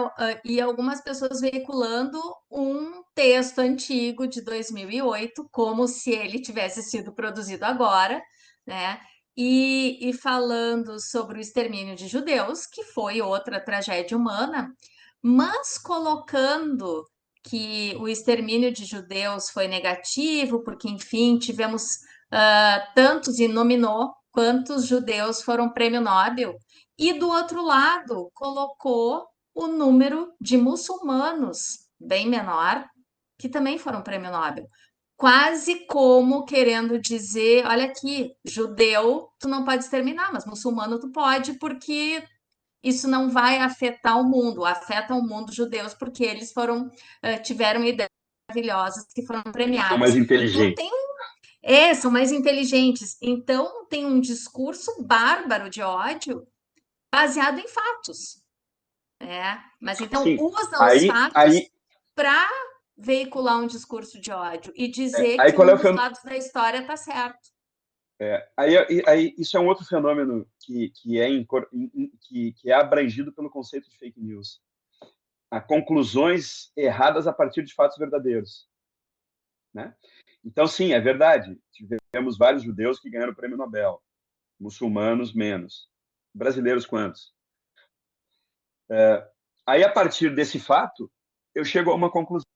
algumas pessoas veiculando um texto antigo de 2008, como se ele tivesse sido produzido agora, né? E falando sobre o extermínio de judeus, que foi outra tragédia humana, mas colocando que o extermínio de judeus foi negativo, porque, enfim, tivemos tantos, e nominou quantos judeus foram prêmio Nobel, e do outro lado colocou o número de muçulmanos, bem menor, que também foram prêmio Nobel. Quase como querendo dizer, olha aqui, judeu tu não pode exterminar, mas muçulmano tu pode, porque isso não vai afetar o mundo, afeta o mundo judeus, porque eles tiveram ideias maravilhosas que foram São premiadas. mais Então inteligentes. são mais inteligentes. Então tem um discurso bárbaro de ódio baseado em fatos, né? Mas então Sim, usam os aí, fatos aí, para veicular um discurso de ódio e dizer aí que qual é um o dos fenômeno? lados da história está certo. Aí, isso é um outro fenômeno que é abrangido pelo conceito de fake news. Há conclusões erradas a partir de fatos verdadeiros. Né? Então, sim, é verdade. Tivemos vários judeus que ganharam o prêmio Nobel, muçulmanos menos. Brasileiros quantos? Aí, a partir desse fato, eu chego a uma conclusão.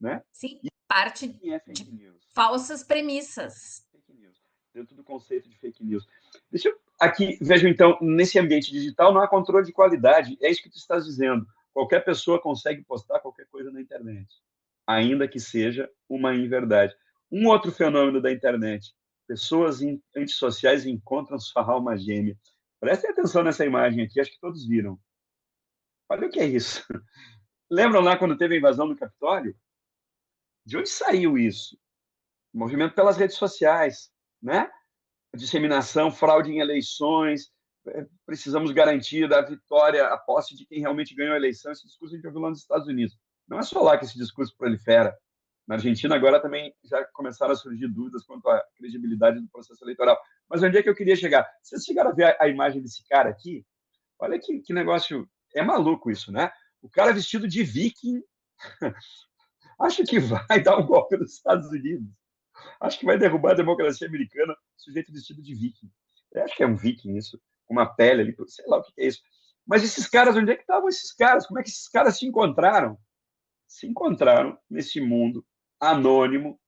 Né? Sim, parte O que é fake de news? falsas premissas. Fake news. Dentro do conceito de fake news. Deixa eu aqui, vejo então, nesse ambiente digital não há controle de qualidade. É isso que tu estás dizendo. Qualquer pessoa consegue postar qualquer coisa na internet, ainda que seja uma inverdade. Um outro fenômeno da internet: pessoas antissociais encontram sua alma gêmea. Prestem atenção nessa imagem aqui, acho que todos viram. Olha o que é isso. Lembram lá quando teve a invasão do Capitólio? De onde saiu isso? Movimento pelas redes sociais, né? Disseminação, fraude em eleições, precisamos garantir a vitória, a posse de quem realmente ganhou a eleição. Esse discurso a gente ouviu lá nos Estados Unidos. Não é só lá que esse discurso prolifera. Na Argentina, agora também já começaram a surgir dúvidas quanto à credibilidade do processo eleitoral. Mas onde é que eu queria chegar? Vocês chegaram a ver a imagem desse cara aqui? Olha que negócio. É maluco isso, né? O cara vestido de viking acha que vai dar um golpe nos Estados Unidos. Acho que vai derrubar a democracia americana, sujeito vestido de viking. Eu acho que é um viking isso, com uma pele ali, sei lá o que é isso. Mas esses caras, onde é que estavam esses caras? Como é que esses caras se encontraram? Se encontraram nesse mundo anônimo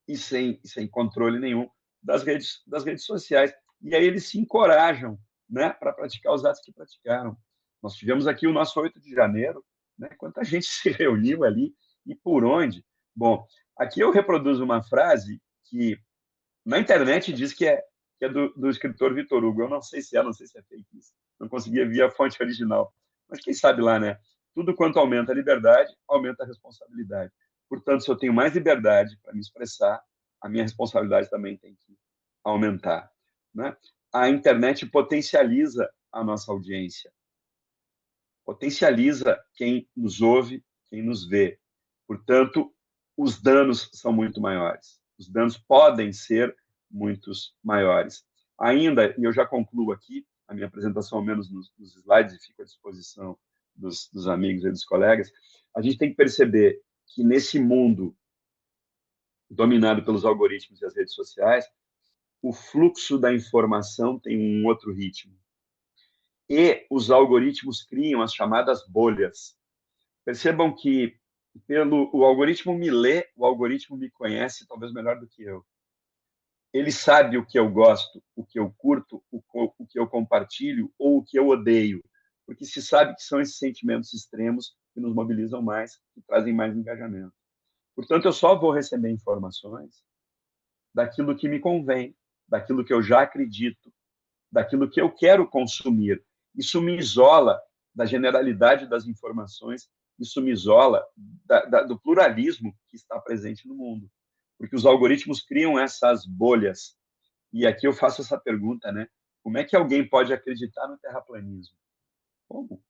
e sem controle nenhum das redes sociais. E aí eles se encorajam, né, para praticar os atos que praticaram. Nós tivemos aqui o nosso 8 de janeiro, né, quanta gente se reuniu ali e por onde. Bom, aqui eu reproduzo uma frase que na internet diz que é do escritor Vitor Hugo. Eu não sei se é, não sei se é fake isso. Não conseguia ver a fonte original. Mas quem sabe lá, né? Tudo quanto aumenta a liberdade, aumenta a responsabilidade. Portanto, se eu tenho mais liberdade para me expressar, a minha responsabilidade também tem que aumentar, né? A internet potencializa a nossa audiência, potencializa quem nos ouve, quem nos vê. Portanto, os danos são muito maiores. Os danos podem ser muitos maiores. Ainda, e eu já concluo aqui a minha apresentação, ao menos nos slides, e fico à disposição dos amigos e dos colegas, a gente tem que perceber que nesse mundo dominado pelos algoritmos e as redes sociais, o fluxo da informação tem um outro ritmo. E os algoritmos criam as chamadas bolhas. Percebam que o algoritmo me lê, o algoritmo me conhece talvez melhor do que eu. Ele sabe o que eu gosto, o que eu curto, o que eu compartilho ou o que eu odeio, porque se sabe que são esses sentimentos extremos que nos mobilizam mais, que trazem mais engajamento. Portanto, eu só vou receber informações daquilo que me convém, daquilo que eu já acredito, daquilo que eu quero consumir. Isso me isola da generalidade das informações, isso me isola do pluralismo que está presente no mundo. Porque os algoritmos criam essas bolhas. E aqui eu faço essa pergunta, né? Como é que alguém pode acreditar no terraplanismo? Como?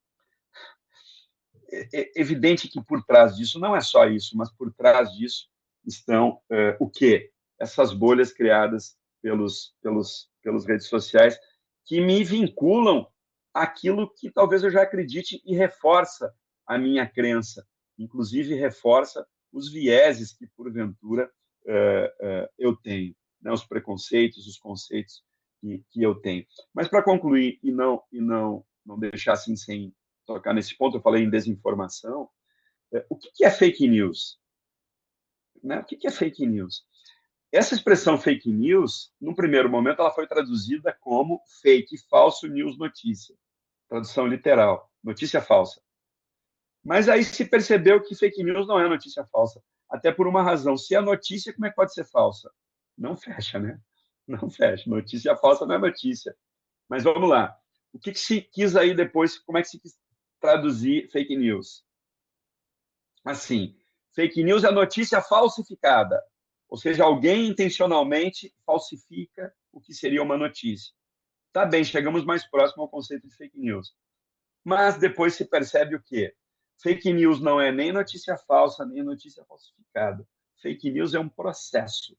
É evidente que por trás disso, não é só isso, mas por trás disso estão o quê? Essas bolhas criadas pelas redes sociais que me vinculam àquilo que talvez eu já acredite e reforça a minha crença, inclusive reforça os vieses que, porventura, eu tenho, né? Os preconceitos, os conceitos que eu tenho. Mas, para concluir e não deixar assim sem tocar nesse ponto, eu falei em desinformação. O que é fake news? Né? O que é fake news? Essa expressão fake news, no primeiro momento, ela foi traduzida como fake, falso, news, notícia. Tradução literal, notícia falsa. Mas aí se percebeu que fake news não é notícia falsa. Até por uma razão. Se é notícia, como é que pode ser falsa? Não fecha, né? Não fecha. Notícia falsa não é notícia. Mas vamos lá. O que se quis aí depois, como é que se quis traduzir fake news? Assim, fake news é notícia falsificada. Ou seja, alguém intencionalmente falsifica o que seria uma notícia. Tá bem, chegamos mais próximo ao conceito de fake news. Mas depois se percebe o quê? Fake news não é nem notícia falsa, nem notícia falsificada. Fake news é um processo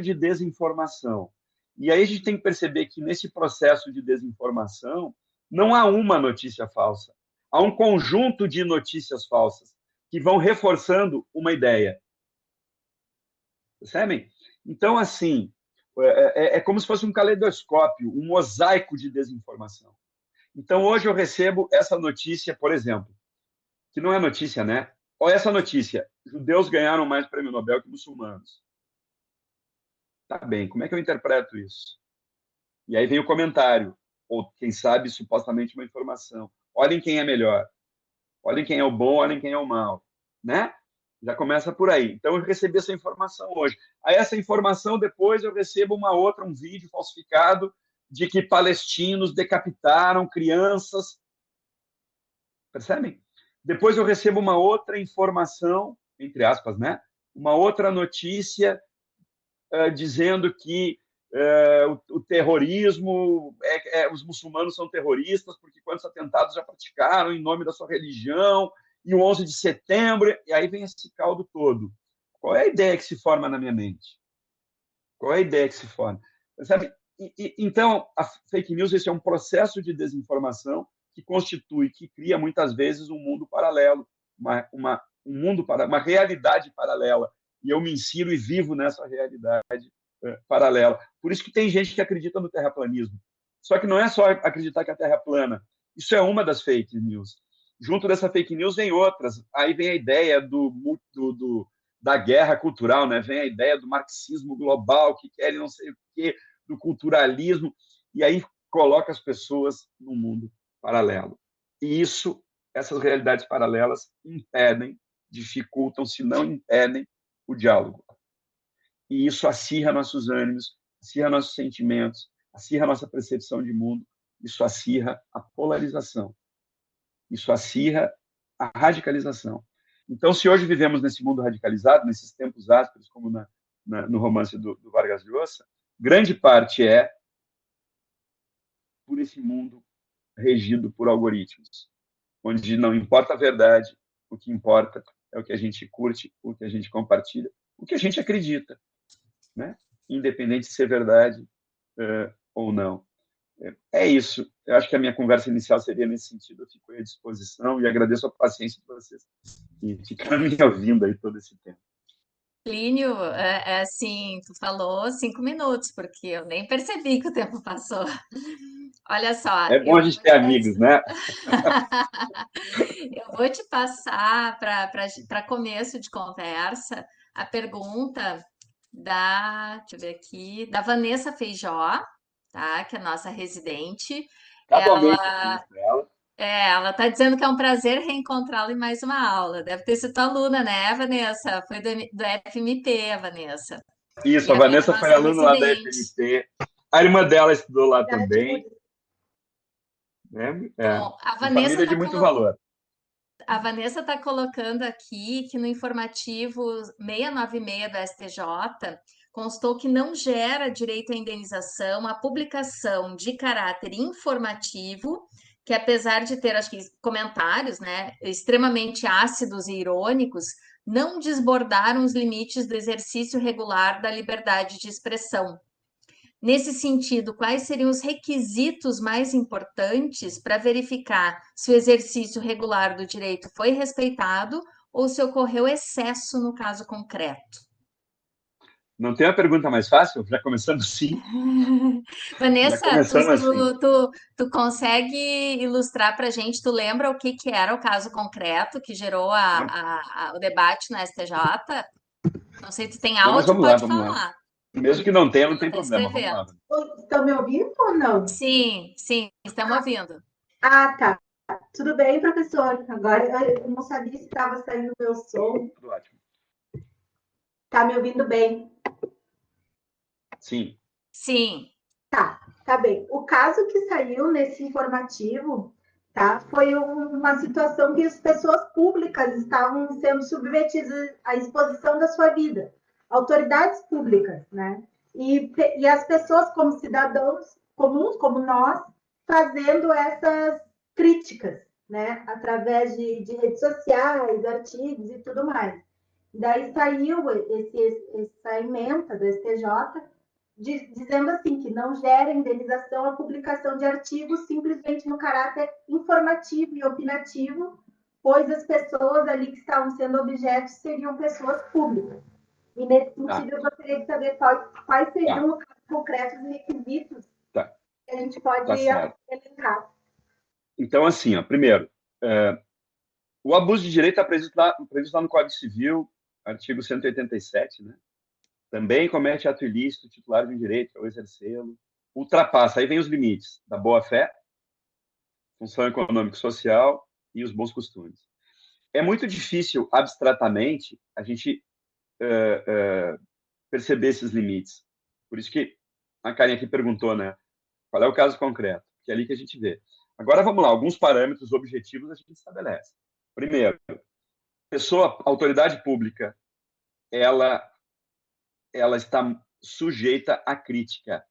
de desinformação. E aí a gente tem que perceber que nesse processo de desinformação não há uma notícia falsa. Há um conjunto de notícias falsas que vão reforçando uma ideia. Percebem? Então, assim, é como se fosse um caleidoscópio, um mosaico de desinformação. Então, hoje eu recebo essa notícia, por exemplo, que não é notícia, né? Ou essa notícia, judeus ganharam mais prêmio Nobel que muçulmanos. Tá bem, como é que eu interpreto isso? E aí vem o comentário, ou quem sabe, supostamente uma informação. Olhem quem é melhor. Olhem quem é o bom, olhem quem é o mal. Né? Já começa por aí. Então, eu recebi essa informação hoje. Aí, essa informação, depois eu recebo uma outra, um vídeo falsificado de que palestinos decapitaram crianças. Percebem? Depois eu recebo uma outra informação, entre aspas, né? Uma outra notícia dizendo que o terrorismo, os muçulmanos são terroristas porque quantos atentados já praticaram em nome da sua religião, e o 11 de setembro, e aí vem esse caldo todo. Qual é a ideia que se forma na minha mente? Qual é a ideia que se forma? Sabe? Então, a fake news, esse é um processo de desinformação que constitui, que cria muitas vezes um mundo paralelo, uma realidade paralela. E eu me insiro e vivo nessa realidade paralela. Por isso que tem gente que acredita no terraplanismo. Só que não é só acreditar que a Terra é plana. Isso é uma das fake news. Junto dessa fake news vem outras. Aí vem a ideia da guerra cultural, né? Vem a ideia do marxismo global, que querem não sei o quê, do culturalismo, e aí coloca as pessoas num mundo paralelo. E essas realidades paralelas impedem, dificultam, se não impedem, o diálogo. E isso acirra nossos ânimos, acirra nossos sentimentos, acirra nossa percepção de mundo, isso acirra a polarização, isso acirra a radicalização. Então, se hoje vivemos nesse mundo radicalizado, nesses tempos ásperos, como no romance do Vargas Llosa, grande parte é por esse mundo regido por algoritmos, onde não importa a verdade, o que importa é o que a gente curte, o que a gente compartilha, o que a gente acredita, né? Independente de ser verdade ou não. É isso. Eu acho que a minha conversa inicial seria nesse sentido. Eu fico à disposição e agradeço a paciência de vocês que ficaram me ouvindo aí todo esse tempo. Plínio, é assim, tu falou 5 minutos, porque eu nem percebi que o tempo passou. Olha só, É bom a gente ter amigos, né? eu vou te passar para começo de conversa a pergunta deixa eu ver aqui, da Vanessa Feijó, tá? Que é a nossa residente. Cabalmente eu Ela, conheço ela. ela tá dizendo que é um prazer reencontrá-la em mais uma aula. Deve ter sido tua aluna, né, Vanessa? Foi do FMP, a Vanessa. Isso, E a agora é Vanessa foi nossa aluna lá da residente. FMT. A irmã dela estudou lá também. Né? Bom, Uma família de muito valor. A Vanessa está colocando aqui que no informativo 696 do STJ constou que não gera direito à indenização a publicação de caráter informativo, que apesar de ter, acho que, comentários, né, extremamente ácidos e irônicos, não desbordaram os limites do exercício regular da liberdade de expressão. Nesse sentido, quais seriam os requisitos mais importantes para verificar se o exercício regular do direito foi respeitado ou se ocorreu excesso no caso concreto? Não tem uma pergunta mais fácil? Já começando assim? Já Vanessa, começando assim. tu consegue ilustrar para a gente? Tu lembra o que era o caso concreto que gerou o debate no STJ? Não sei se tu tem Não, mas áudio, vamos lá, pode vamos lá. falar. Mesmo que não tenha, não Ela tem está problema. Vamos lá. escrevendo. Estão me ouvindo ou não? Sim, sim, estamos ouvindo. Ah, tá. Tudo bem, professor? Agora eu não sabia se estava saindo o meu som. Tudo ótimo. Tá me ouvindo bem? Sim. Sim. Tá bem. O caso que saiu nesse informativo, tá, foi uma situação que as pessoas públicas estavam sendo submetidas à exposição da sua vida. Autoridades públicas, né? E as pessoas, como cidadãos comuns, como nós, fazendo essas críticas, né? Através de redes sociais, artigos e tudo mais. Daí saiu essa ementa do STJ dizendo assim que não gera indenização a publicação de artigos simplesmente no caráter informativo e opinativo, pois as pessoas ali que estavam sendo objetos seriam pessoas públicas. E nesse sentido, eu gostaria de saber quais seriam os concretos requisitos que a gente pode elencar. Então, assim, primeiro, o abuso de direito está previsto lá no Código Civil, artigo 187, né? Também comete ato ilícito titular de um direito ao exercê-lo, ultrapassa, aí vem os limites da boa-fé, função econômico-social e os bons costumes. É muito difícil, abstratamente, a gente perceber esses limites. Por isso que a Karen aqui perguntou, né? Qual é o caso concreto? Que é ali que a gente vê. Agora, vamos lá, alguns parâmetros objetivos a gente estabelece. Primeiro, autoridade pública, ela está sujeita à crítica.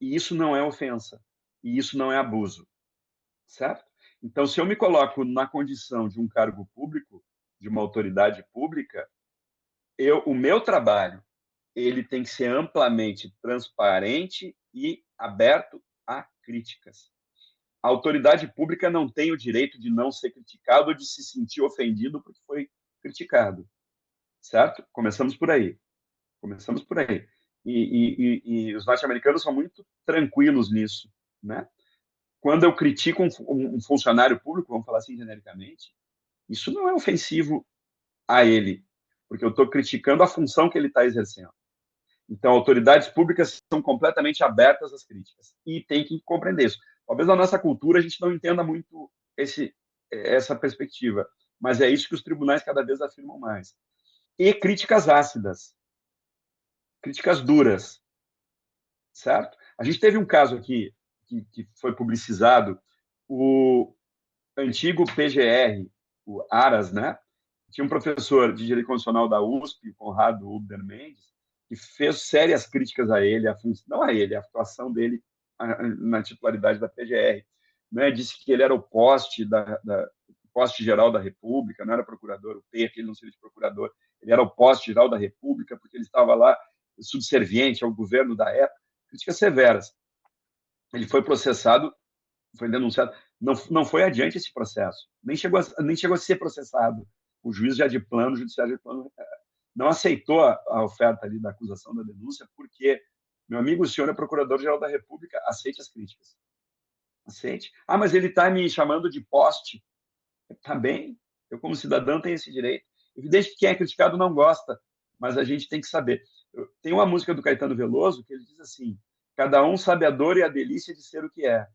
E isso não é ofensa. E isso não é abuso. Certo? Então, se eu me coloco na condição de um cargo público, de uma autoridade pública, o meu trabalho ele tem que ser amplamente transparente e aberto a críticas. A autoridade pública não tem o direito de não ser criticado ou de se sentir ofendido porque foi criticado. Certo? Começamos por aí. E os norte-americanos são muito tranquilos nisso, né? Quando eu critico um funcionário público, vamos falar assim genericamente, isso não é ofensivo a ele, porque eu estou criticando a função que ele está exercendo. Então, autoridades públicas são completamente abertas às críticas e tem que compreender isso. Talvez na nossa cultura a gente não entenda muito essa perspectiva, mas é isso que os tribunais cada vez afirmam mais. E críticas ácidas, críticas duras, certo? A gente teve um caso aqui que foi publicizado, o antigo PGR, o Aras, né? Tinha um professor de Direito Constitucional da USP, o Conrado Uber Mendes, que fez sérias críticas a ele, não a ele, a atuação dele na titularidade da PGR. Né? Disse que ele era o poste poste-geral da República, não era procurador, o P, que ele não seria de procurador, ele era o poste-geral da República, porque ele estava lá subserviente ao governo da época. Críticas severas. Ele foi processado, foi denunciado, não foi adiante esse processo, nem chegou a ser processado. O juiz já de plano, o judiciário de plano, não aceitou a oferta ali da acusação da denúncia, porque, meu amigo, o senhor é procurador-geral da República, aceite as críticas. Aceite. Ah, mas ele está me chamando de poste. Está bem, eu como cidadão tenho esse direito. Evidente que quem é criticado não gosta, mas a gente tem que saber. Tem uma música do Caetano Veloso que ele diz assim, cada um sabe a dor e a delícia de ser o que é.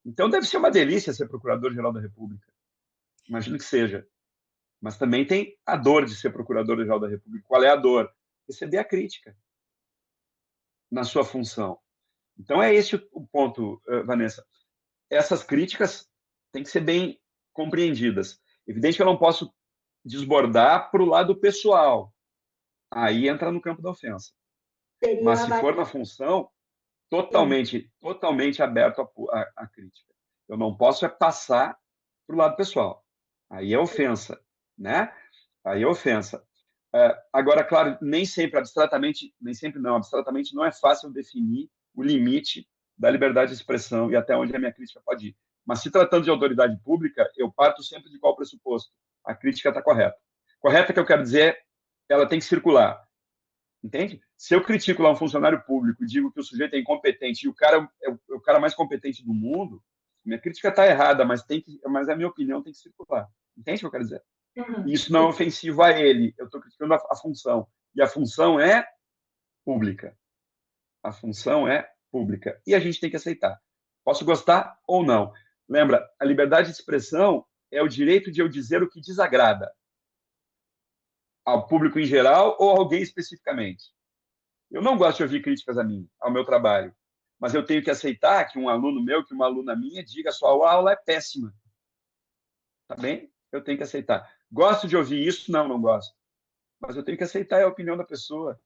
Então deve ser uma delícia ser procurador-geral da República. Imagino que seja. Mas também tem a dor de ser procurador-geral da República. Qual é a dor? Receber a crítica na sua função. Então é esse o ponto, Vanessa. Essas críticas têm que ser bem compreendidas. Evidente que eu não posso desbordar para o lado pessoal. Aí entra no campo da ofensa. Mas se for na função, totalmente aberto à crítica. Eu não posso passar para o lado pessoal. Aí é ofensa, né? Aí é ofensa. Agora, claro, nem sempre abstratamente não é fácil definir o limite da liberdade de expressão e até onde a minha crítica pode ir. Mas se tratando de autoridade pública, eu parto sempre de qual pressuposto? A crítica está correta. Correta que eu quero dizer, ela tem que circular. Entende? Se eu critico lá um funcionário público e digo que o sujeito é incompetente e o cara é o cara mais competente do mundo, minha crítica está errada, mas a minha opinião tem que circular. Entende o que eu quero dizer? Uhum. Isso não é ofensivo a ele. Eu estou criticando a função. E a função é pública. A função é pública. E a gente tem que aceitar. Posso gostar ou não. Lembra, a liberdade de expressão é o direito de eu dizer o que desagrada ao público em geral ou a alguém especificamente. Eu não gosto de ouvir críticas a mim, ao meu trabalho, mas eu tenho que aceitar que um aluno meu, que uma aluna minha, diga sua aula é péssima. Tá bem? Eu tenho que aceitar. Gosto de ouvir isso? Não gosto. Mas eu tenho que aceitar a opinião da pessoa.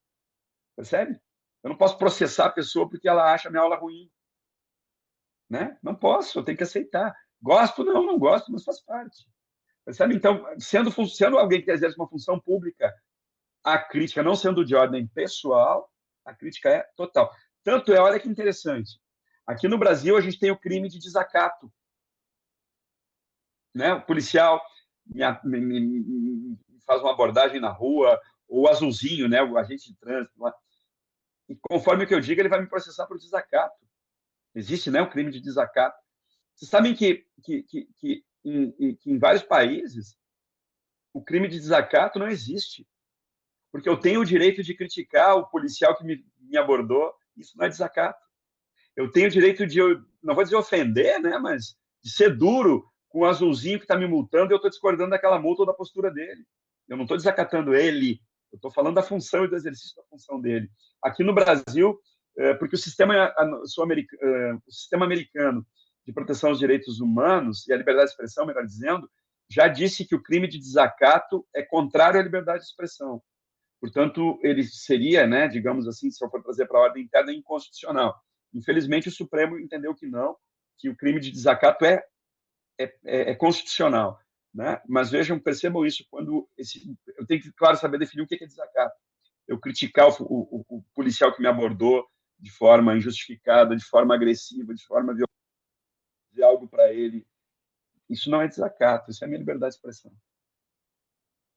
Percebe? Eu não posso processar a pessoa porque ela acha a minha aula ruim. Né? Não posso, eu tenho que aceitar. Gosto? Não gosto, mas faz parte. Percebe? Então, sendo alguém que exerce uma função pública, a crítica não sendo de ordem pessoal, a crítica é total. Tanto é, olha que interessante, aqui no Brasil a gente tem o crime de desacato. Né? O policial me faz uma abordagem na rua, ou o azulzinho, né? O agente de trânsito, e conforme o que eu digo, ele vai me processar por desacato. Existe, né, o crime de desacato. Vocês sabem que em vários países o crime de desacato não existe, porque eu tenho o direito de criticar o policial que me abordou, isso não é desacato. Eu tenho o direito de, não vou dizer ofender, né, mas de ser duro com o azulzinho que está me multando e eu estou discordando daquela multa ou da postura dele. Eu não estou desacatando ele, eu estou falando da função e do exercício da função dele. Aqui no Brasil, porque o sistema americano de proteção aos direitos humanos e à liberdade de expressão, melhor dizendo, já disse que o crime de desacato é contrário à liberdade de expressão. Portanto, ele seria, né, digamos assim, se eu for trazer para a ordem interna, inconstitucional. Infelizmente, o Supremo entendeu que não, que o crime de desacato é constitucional. Né? Mas vejam, percebam isso, eu tenho que, claro, saber definir o que é desacato. Eu criticar o policial que me abordou de forma injustificada, de forma agressiva, de forma violenta, dizer algo para ele, isso não é desacato, isso é a minha liberdade de expressão.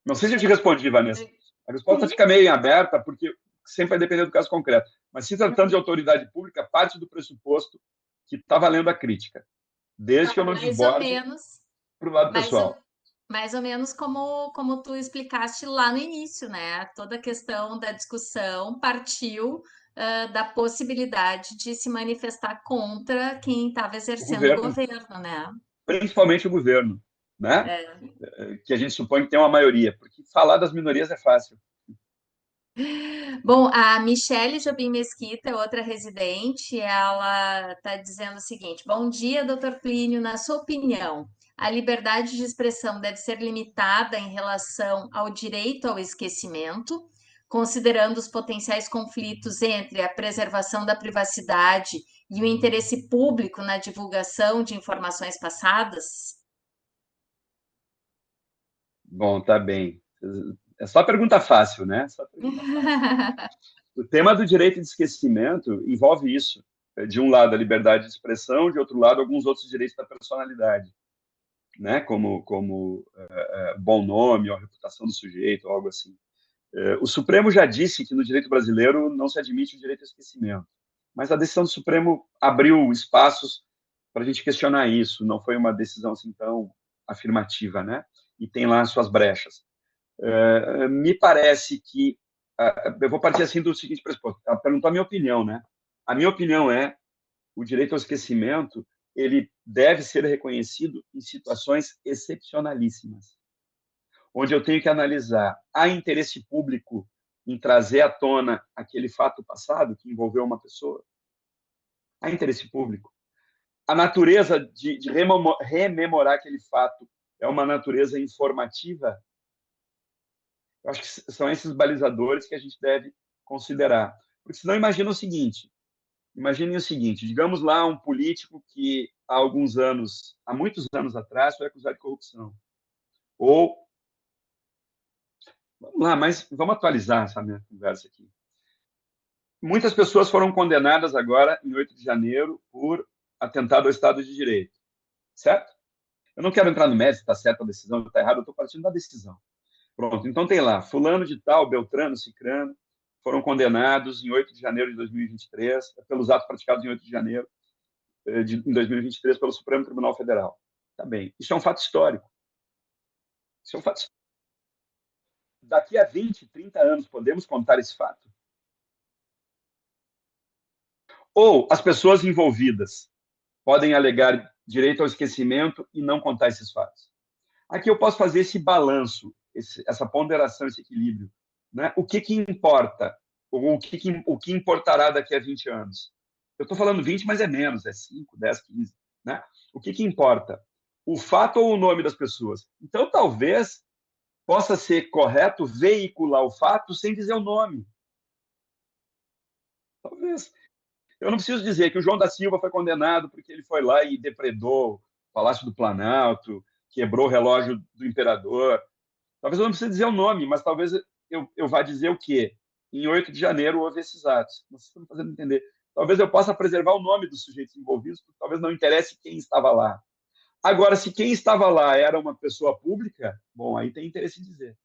Não sei se eu te respondi, Vanessa. A resposta fica meio aberta, porque sempre vai depender do caso concreto. Mas, se tratando de autoridade pública, parte do pressuposto que está valendo a crítica, desde que eu não desborde para o lado pessoal. Mais ou menos como tu explicaste lá no início, né? Toda a questão da discussão partiu da possibilidade de se manifestar contra quem estava exercendo o governo, né? Principalmente o governo, né? Que a gente supõe que tem uma maioria, porque falar das minorias é fácil. Bom, a Michele Jobim Mesquita, outra residente, ela está dizendo o seguinte: bom dia, doutor Plínio. Na sua opinião, a liberdade de expressão deve ser limitada em relação ao direito ao esquecimento, considerando os potenciais conflitos entre a preservação da privacidade e o interesse público na divulgação de informações passadas? Bom, tá bem. É só pergunta fácil, né? Só pergunta fácil. O tema do direito de esquecimento envolve isso. De um lado, a liberdade de expressão, de outro lado, alguns outros direitos da personalidade, né? Como bom nome, ou a reputação do sujeito, ou algo assim. O Supremo já disse que no direito brasileiro não se admite o direito ao esquecimento, mas a decisão do Supremo abriu espaços para a gente questionar isso, não foi uma decisão assim tão afirmativa, né? E tem lá as suas brechas. Me parece que eu vou partir assim do seguinte pressuposto. Ela perguntou a minha opinião, né? A minha opinião é o direito ao esquecimento ele deve ser reconhecido em situações excepcionalíssimas, onde eu tenho que analisar há interesse público em trazer à tona aquele fato passado que envolveu uma pessoa, há interesse público. A natureza de rememorar aquele fato é uma natureza informativa. Eu acho que são esses balizadores que a gente deve considerar. Porque senão imaginem o seguinte, digamos lá um político que há muitos anos atrás, foi acusado de corrupção. Ou, vamos lá, mas vamos atualizar essa minha conversa aqui. Muitas pessoas foram condenadas agora, em 8 de janeiro, por atentado ao Estado de Direito. Certo? Eu não quero entrar no mérito se está certa a decisão ou está errada, eu estou partindo da decisão. Pronto, então tem lá, fulano de tal, Beltrano, Cicrano, foram condenados em 8 de janeiro de 2023, pelos atos praticados em 8 de janeiro de 2023 pelo Supremo Tribunal Federal. Tá bem, isso é um fato histórico. Isso é um fato histórico. Daqui a 20, 30 anos, podemos contar esse fato? Ou as pessoas envolvidas podem alegar direito ao esquecimento e não contar esses fatos? Aqui eu posso fazer esse balanço, essa ponderação, esse equilíbrio. Né? O que importa? Ou o que importará daqui a 20 anos? Eu estou falando 20, mas é menos, é 5, 10, 15. Né? O que importa? O fato ou o nome das pessoas? Então, talvez possa ser correto veicular o fato sem dizer o nome. Talvez. Eu não preciso dizer que o João da Silva foi condenado porque ele foi lá e depredou o Palácio do Planalto, quebrou o relógio do imperador. Talvez eu não precise dizer o nome, mas talvez eu vá dizer o quê? Em 8 de janeiro houve esses atos. Vocês estão me fazendo entender. Talvez eu possa preservar o nome dos sujeitos envolvidos, porque talvez não interesse quem estava lá. Agora, se quem estava lá era uma pessoa pública, bom, aí tem interesse em dizer.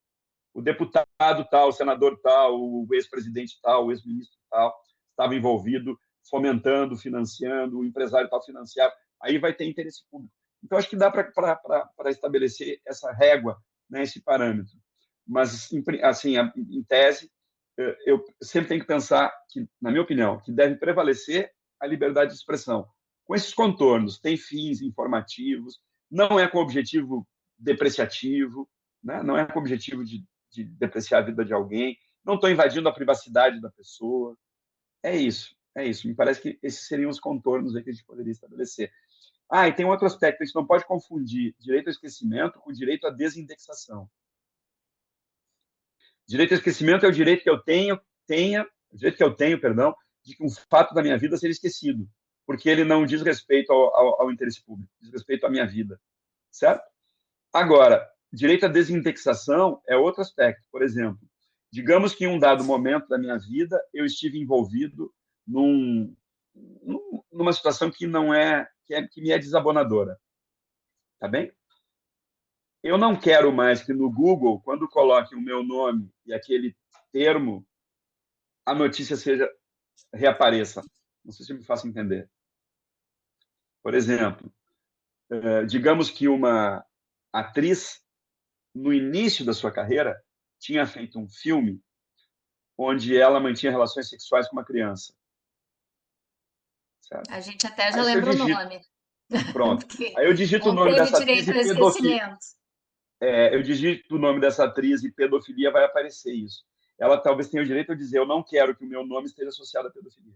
O deputado tal, o senador tal, o ex-presidente tal, o ex-ministro tal, estava envolvido, fomentando, financiando, o empresário tal financiado, aí vai ter interesse público. Então, acho que dá para estabelecer essa régua né, esse parâmetro. Mas, assim, em tese, eu sempre tenho que pensar que, na minha opinião, que deve prevalecer a liberdade de expressão. Com esses contornos, tem fins informativos, não é com objetivo depreciativo, né? Não é com objetivo de depreciar a vida de alguém, não estou invadindo a privacidade da pessoa. É isso, é isso. Me parece que esses seriam os contornos aí que a gente poderia estabelecer. E tem um outro aspecto, a gente não pode confundir direito ao esquecimento com direito à desindexação. Direito ao esquecimento é o direito que eu tenho, perdão, de que um fato da minha vida seja esquecido, porque ele não diz respeito ao interesse público, diz respeito à minha vida, certo? Agora, direito à desindexação é outro aspecto. Por exemplo, digamos que em um dado momento da minha vida eu estive envolvido numa situação que não que me é desabonadora, tá bem? Eu não quero mais que no Google, quando coloque o meu nome e aquele termo, a notícia reapareça. Não sei se eu me faço entender. Por exemplo, digamos que uma atriz, no início da sua carreira, tinha feito um filme onde ela mantinha relações sexuais com uma criança. Certo? A gente até já lembra o nome. Pronto. Aí eu digito o nome dessa atriz e pedofilia. Eu digito o nome dessa atriz e pedofilia, vai aparecer isso. Ela talvez tenha o direito de dizer: eu não quero que o meu nome esteja associado à pedofilia.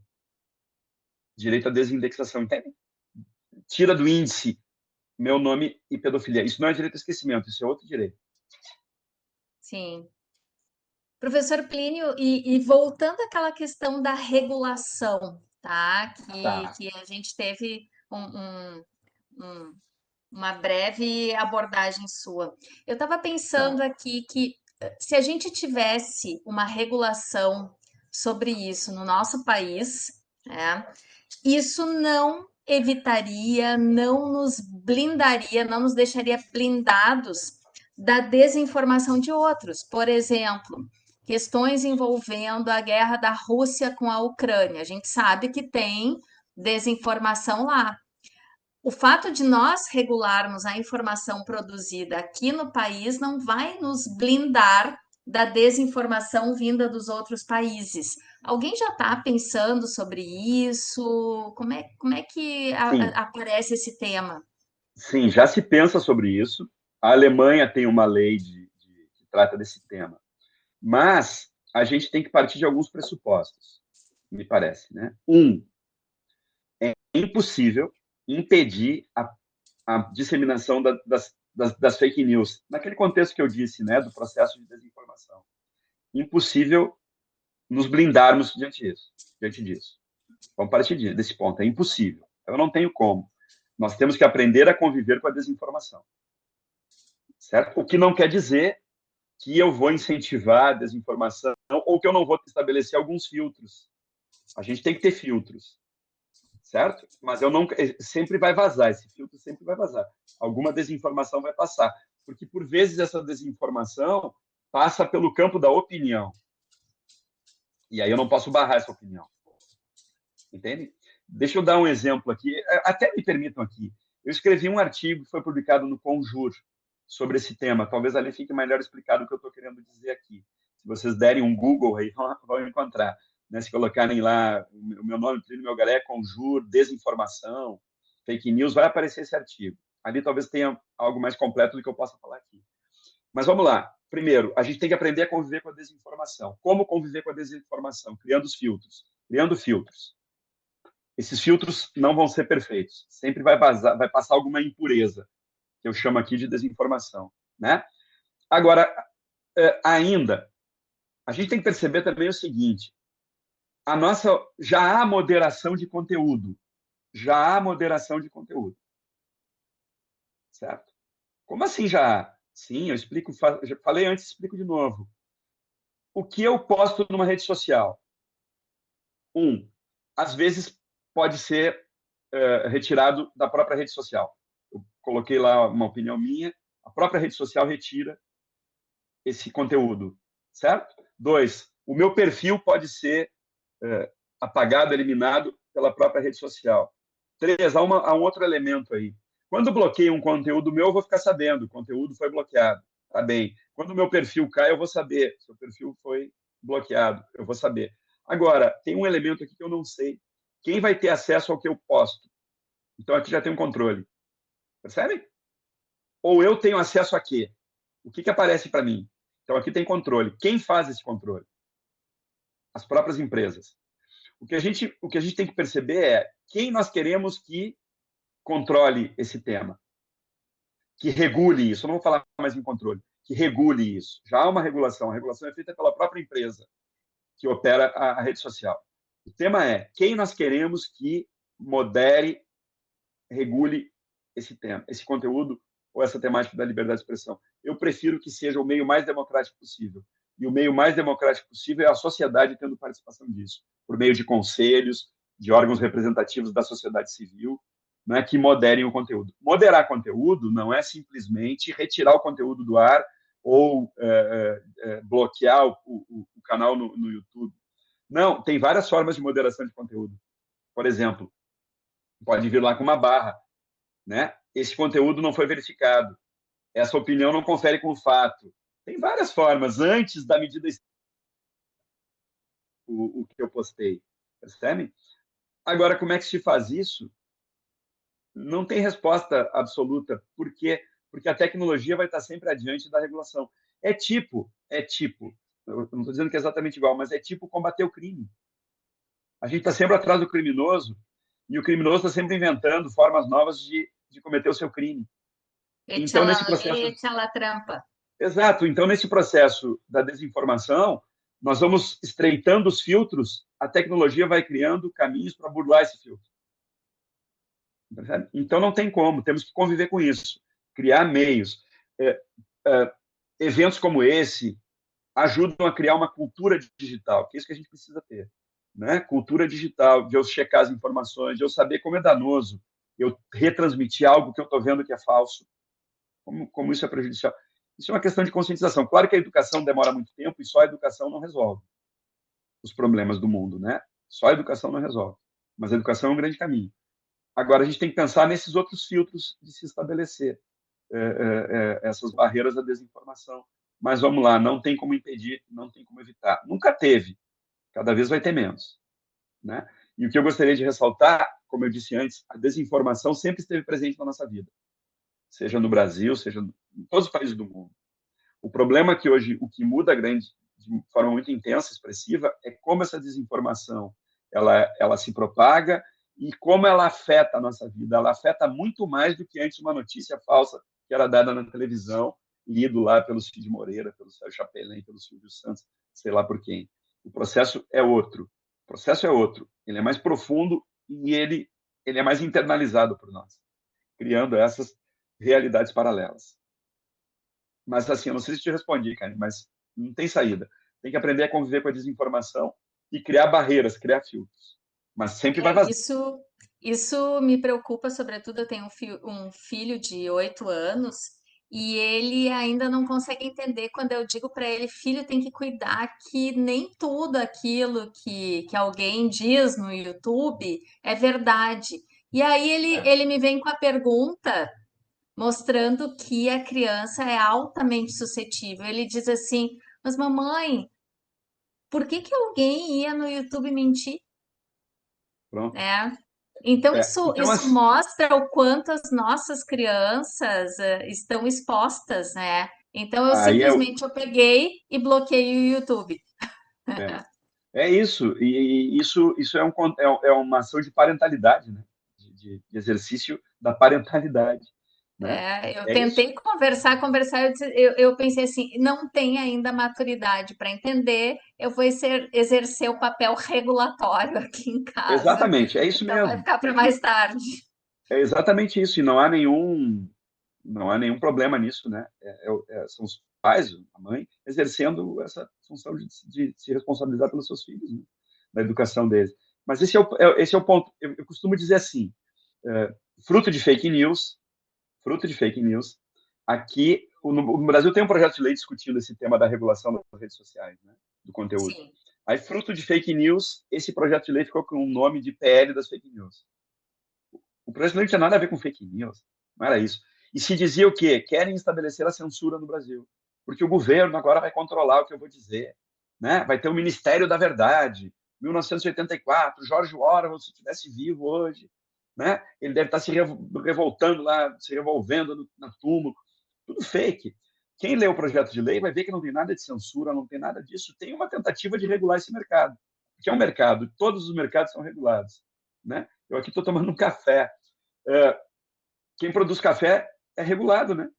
Direito à desindexação, entende? Tira do índice meu nome e pedofilia. Isso não é direito ao esquecimento, isso é outro direito. Sim. Professor Plínio, e voltando àquela questão da regulação, tá? Que a gente teve uma breve abordagem sua. Eu estava pensando aqui que se a gente tivesse uma regulação sobre isso no nosso país, né, isso não evitaria, não nos blindaria, não nos deixaria blindados da desinformação de outros. Por exemplo, questões envolvendo a guerra da Rússia com a Ucrânia. A gente sabe que tem desinformação lá. O fato de nós regularmos a informação produzida aqui no país não vai nos blindar da desinformação vinda dos outros países. Alguém já está pensando sobre isso? Como é que aparece esse tema? Sim, já se pensa sobre isso. A Alemanha tem uma lei que trata desse tema. Mas a gente tem que partir de alguns pressupostos, me parece, né? É impossível impedir a disseminação das fake news, naquele contexto que eu disse, né, do processo de desinformação. Impossível nos blindarmos diante disso. Vamos partir desse ponto. É impossível. Eu não tenho como. Nós temos que aprender a conviver com a desinformação. Certo? O que não quer dizer que eu vou incentivar a desinformação ou que eu não vou estabelecer alguns filtros. A gente tem que ter filtros. Certo? Mas sempre vai vazar, esse filtro sempre vai vazar. Alguma desinformação vai passar. Porque, por vezes, essa desinformação passa pelo campo da opinião. E aí eu não posso barrar essa opinião. Entende? Deixa eu dar um exemplo aqui. Até me permitam aqui. Eu escrevi um artigo que foi publicado no Conjur sobre esse tema. Talvez ali fique melhor explicado o que eu estou querendo dizer aqui. Se vocês derem um Google aí, vão encontrar. Né? Se colocarem lá o meu nome, Plínio Melgaré, Conjur, desinformação, fake news, vai aparecer esse artigo. Ali talvez tenha algo mais completo do que eu possa falar aqui. Mas vamos lá. Primeiro, a gente tem que aprender a conviver com a desinformação. Como conviver com a desinformação? Criando os filtros. Criando filtros. Esses filtros não vão ser perfeitos. Sempre vai passar alguma impureza, que eu chamo aqui de desinformação. Né? Agora, ainda, a gente tem que perceber também o seguinte: já há moderação de conteúdo. Já há moderação de conteúdo. Certo? Como assim já há? Sim, eu explico, já falei antes, explico de novo. O que eu posto numa rede social? Às vezes pode ser retirado da própria rede social. Eu coloquei lá uma opinião minha, a própria rede social retira esse conteúdo, certo? 2, o meu perfil pode ser apagado, eliminado pela própria rede social. 3, há um outro elemento aí. Quando bloqueio um conteúdo meu, eu vou ficar sabendo, o conteúdo foi bloqueado. Tá bem. Quando o meu perfil cai, eu vou saber. Se o perfil foi bloqueado, eu vou saber. Agora, tem um elemento aqui que eu não sei. Quem vai ter acesso ao que eu posto? Então, aqui já tem um controle. Percebe? Ou eu tenho acesso a quê? O que aparece para mim? Então, aqui tem controle. Quem faz esse controle? As próprias empresas. O que a gente tem que perceber é quem nós queremos que controle esse tema, que regule isso. Eu não vou falar mais em controle, que regule isso. Já há uma regulação. A regulação é feita pela própria empresa que opera a rede social. O tema é quem nós queremos que modere, regule esse tema, esse conteúdo ou essa temática da liberdade de expressão. Eu prefiro que seja o meio mais democrático possível. E o meio mais democrático possível é a sociedade tendo participação disso, por meio de conselhos, de órgãos representativos da sociedade civil, né, que moderem o conteúdo. Moderar conteúdo não é simplesmente retirar o conteúdo do ar ou bloquear o canal no YouTube. Não, tem várias formas de moderação de conteúdo. Por exemplo, pode vir lá com uma barra, né? Esse conteúdo não foi verificado. Essa opinião não confere com o fato. Tem várias formas antes da medida o que eu postei, percebe? Agora, como é que se faz isso? Não tem resposta absoluta. Por quê? Porque a tecnologia vai estar sempre adiante da regulação. É tipo, eu não estou dizendo que é exatamente igual, mas é tipo combater o crime. A gente está sempre atrás do criminoso e o criminoso está sempre inventando formas novas de cometer o seu crime. Então, nesse processo... Echa la trampa. Exato. Então, nesse processo da desinformação, nós vamos estreitando os filtros, a tecnologia vai criando caminhos para burlar esse filtro. Então, não tem como, temos que conviver com isso, criar meios. Eventos como esse ajudam a criar uma cultura digital, que é isso que a gente precisa ter. Né? Cultura digital, de eu checar as informações, de eu saber como é danoso eu retransmitir algo que eu estou vendo que é falso, como isso é prejudicial. Isso é uma questão de conscientização. Claro que a educação demora muito tempo e só a educação não resolve os problemas do mundo, né? Só a educação não resolve. Mas a educação é um grande caminho. Agora, a gente tem que pensar nesses outros filtros de se estabelecer essas barreiras da desinformação. Mas vamos lá, não tem como impedir, não tem como evitar. Nunca teve, cada vez vai ter menos. Né? E o que eu gostaria de ressaltar, como eu disse antes, a desinformação sempre esteve presente na nossa vida, seja no Brasil, seja em todos os países do mundo. O problema é que hoje o que muda de forma muito intensa, expressiva, é como essa desinformação ela se propaga e como ela afeta a nossa vida. Ela afeta muito mais do que antes uma notícia falsa que era dada na televisão, lido lá pelo Cid Moreira, pelo Sérgio Chapelin, pelo Silvio Santos, sei lá por quem. O processo é outro. O processo é outro. Ele é mais profundo e ele é mais internalizado por nós, criando essas realidades paralelas. Mas, assim, eu não sei se te respondi, Karen, mas não tem saída. Tem que aprender a conviver com a desinformação e criar barreiras, criar filtros. Mas sempre vai vazar. Isso me preocupa, sobretudo, eu tenho um filho de 8 anos e ele ainda não consegue entender quando eu digo para ele, filho, tem que cuidar que nem tudo aquilo que alguém diz no YouTube é verdade. E aí ele me vem com a pergunta mostrando que a criança é altamente suscetível. Ele diz assim: mas mamãe, por que que alguém ia no YouTube mentir? Pronto. Né? Então, Então, isso mostra o quanto as nossas crianças estão expostas, né? Então, eu aí simplesmente eu peguei e bloqueei o YouTube. é isso. E isso é uma ação de parentalidade, né? De exercício da parentalidade. Né? Eu É isso. tentei conversar, eu pensei assim, não tem ainda maturidade para entender, eu vou exercer o papel regulatório aqui em casa. Exatamente, é isso Então, vai mesmo. ficar para mais tarde. É exatamente isso. E não há nenhum problema nisso, né? São os pais, a mãe, exercendo essa função de se responsabilizar pelos seus filhos, né? Da educação deles. Mas esse é o ponto. Eu costumo dizer assim, fruto de fake news, aqui no Brasil tem um projeto de lei discutindo esse tema da regulação das redes sociais, né? Do conteúdo. Sim. Aí, fruto de fake news, esse projeto de lei ficou com o nome de PL das fake news. O projeto de lei não tinha nada a ver com fake news, não era isso. E se dizia o quê? Querem estabelecer a censura no Brasil. porque o governo agora vai controlar o que eu vou dizer, né? Vai ter o Ministério da Verdade, 1984, George Orwell, se estivesse vivo hoje, né? Ele deve estar se revoltando lá, se revolvendo na túmulo, tudo fake. Quem lê o projeto de lei vai ver que não tem nada de censura, não tem nada disso. Tem uma tentativa de regular esse mercado, que é um mercado, todos os mercados são regulados, né? Eu aqui estou tomando um café. Quem produz café é regulado, né?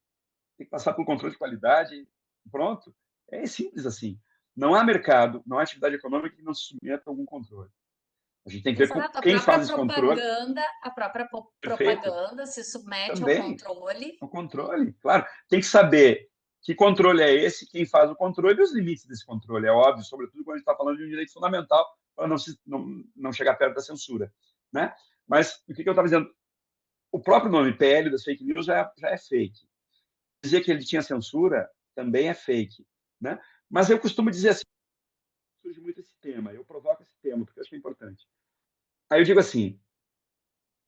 Tem que passar por controle de qualidade, pronto. É simples assim. Não há mercado, não há atividade econômica que não se submeta a algum controle. A gente tem que ver Exato, quem faz esse controle. a própria Perfeito. propaganda se submete Também, ao controle. ao controle, claro. Tem que saber que controle é esse, quem faz o controle e os limites desse controle, é óbvio, sobretudo quando a gente está falando de um direito fundamental, para não chegar perto da censura, né? Mas o que eu estava dizendo? O próprio nome PL das fake news já é fake. Dizer que ele tinha censura também é fake, né? Mas eu costumo dizer assim, surge muito esse tema, eu provoco esse tema, porque eu acho que é importante. Aí eu digo assim,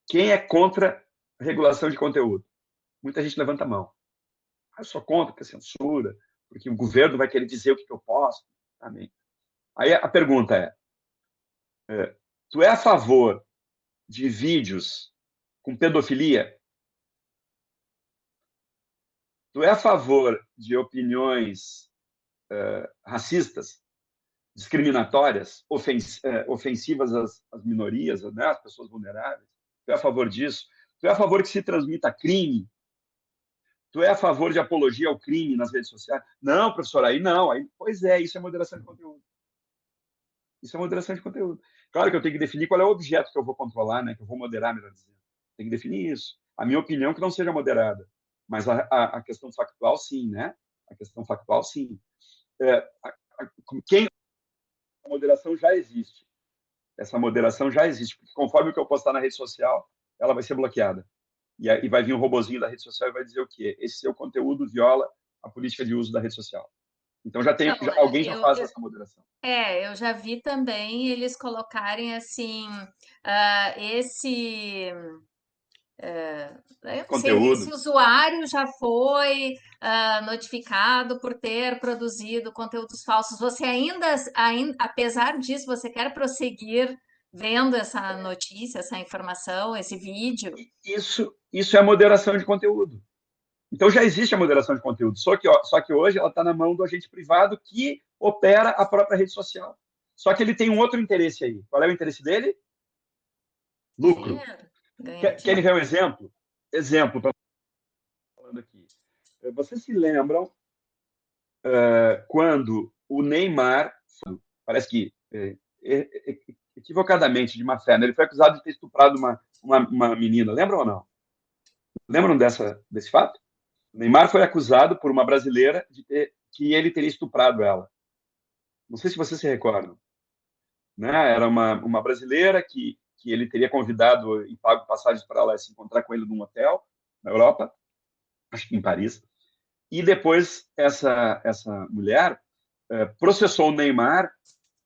quem é contra a regulação de conteúdo? Muita gente levanta a mão. Eu sou contra a censura, porque o governo vai querer dizer o que eu posso. Amém. Aí a pergunta tu é a favor de vídeos com pedofilia? Tu é a favor de opiniões racistas, discriminatórias, ofensivas às minorias, né, às pessoas vulneráveis? Tu é a favor disso? Tu é a favor que se transmita crime? Tu é a favor de apologia ao crime nas redes sociais? Não, professor, aí não. Aí, pois é, isso é moderação de conteúdo. Isso é moderação de conteúdo. Claro que eu tenho que definir qual é o objeto que eu vou controlar, né, que eu vou moderar, melhor dizendo. Tem que definir isso. A minha opinião é que não seja moderada, mas a questão factual, sim, né? A questão factual, sim. A moderação já existe. Essa moderação já existe, porque conforme o que eu postar na rede social, ela vai ser bloqueada. E vai vir um robozinho da rede social e vai dizer o quê? Esse seu conteúdo viola a política de uso da rede social. Então alguém já faz essa moderação. Eu já vi também eles colocarem assim, esse Conteúdo. esse usuário já foi notificado por ter produzido conteúdos falsos. Você ainda, apesar disso, você quer prosseguir vendo essa notícia, essa informação, esse vídeo? Isso é moderação de conteúdo. Então já existe a moderação de conteúdo, só que hoje ela está na mão do agente privado que opera a própria rede social. Só que ele tem um outro interesse aí. Qual é o interesse dele? Lucro. Querem ver um exemplo? Exemplo para falando aqui. Vocês se lembram quando o Neymar, parece que equivocadamente, de má fé, né? Ele foi acusado de ter estuprado uma menina. Lembram ou não? Lembram desse fato? O Neymar foi acusado por uma brasileira que ele teria estuprado ela. Não sei se vocês se recordam. Né? Era uma brasileira que ele teria convidado e pago passagens para ela se encontrar com ele num hotel na Europa, acho que em Paris. E depois essa mulher processou o Neymar.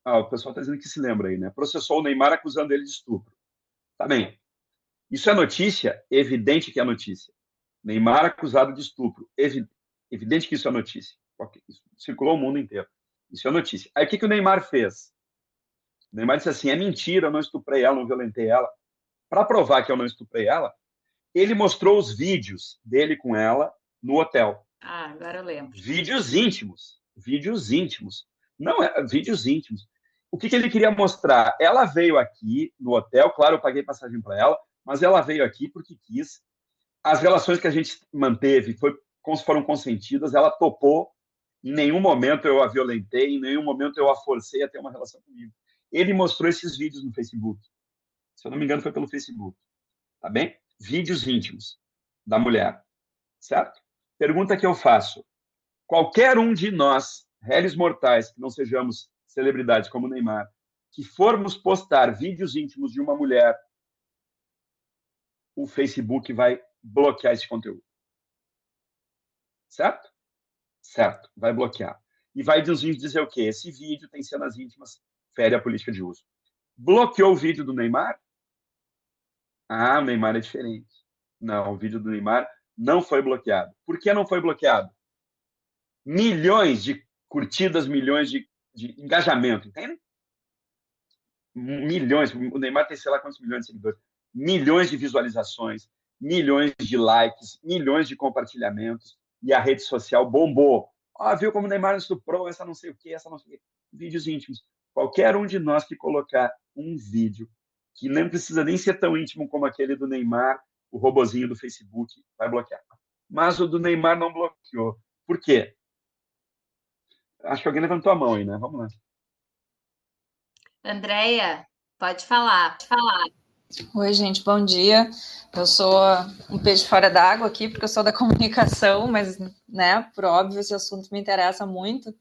O pessoal está dizendo que se lembra aí, né? Processou o Neymar acusando ele de estupro. Tá bem. Isso é notícia? Evidente que é notícia. Neymar acusado de estupro. Evidente que isso é notícia. Isso circulou o mundo inteiro. Isso é notícia. Aí o que o Neymar fez? O Neymar disse assim, é mentira, eu não estuprei ela, não violentei ela. Para provar que eu não estuprei ela, ele mostrou os vídeos dele com ela no hotel. Agora eu lembro. Vídeos íntimos. Não, vídeos íntimos. O que ele queria mostrar? Ela veio aqui no hotel, claro, eu paguei passagem para ela, mas ela veio aqui porque quis. As relações que a gente manteve foram consentidas, ela topou. Em nenhum momento eu a violentei, em nenhum momento eu a forcei a ter uma relação comigo. Ele mostrou esses vídeos no Facebook. Se eu não me engano, foi pelo Facebook. Tá bem? Vídeos íntimos da mulher. Certo? Pergunta que eu faço. Qualquer um de nós, réis mortais, que não sejamos celebridades como Neymar, que formos postar vídeos íntimos de uma mulher, o Facebook vai bloquear esse conteúdo. Certo? Certo, vai bloquear. E vai dizer o quê? Esse vídeo tem cenas íntimas, fere a política de uso. Bloqueou o vídeo do Neymar? O Neymar é diferente. Não, o vídeo do Neymar não foi bloqueado. Por que não foi bloqueado? milhões de curtidas, milhões de engajamento, entende? Milhões, o Neymar tem sei lá quantos milhões de seguidores, milhões de visualizações, milhões de likes, milhões de compartilhamentos, e a rede social bombou. Viu como o Neymar estuprou, essa não sei o que, essa não sei o que. Vídeos íntimos. Qualquer um de nós que colocar um vídeo que não precisa nem ser tão íntimo como aquele do Neymar, o robozinho do Facebook, vai bloquear. Mas o do Neymar não bloqueou. Por quê? Acho que alguém levantou a mão aí, né? Vamos lá. Andréia, pode falar. Oi, gente, bom dia. Eu sou um peixe fora d'água aqui, porque eu sou da comunicação, mas, né, por óbvio, esse assunto me interessa muito.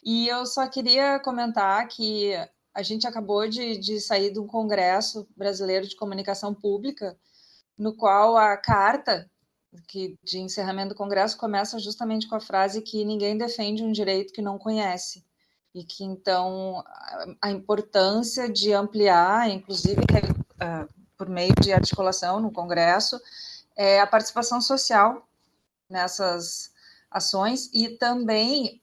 E eu só queria comentar que a gente acabou de sair de um congresso brasileiro de comunicação pública, no qual a carta de encerramento do congresso começa justamente com a frase que ninguém defende um direito que não conhece. E que, então, a importância de ampliar, inclusive, por meio de articulação no Congresso, a participação social nessas ações e também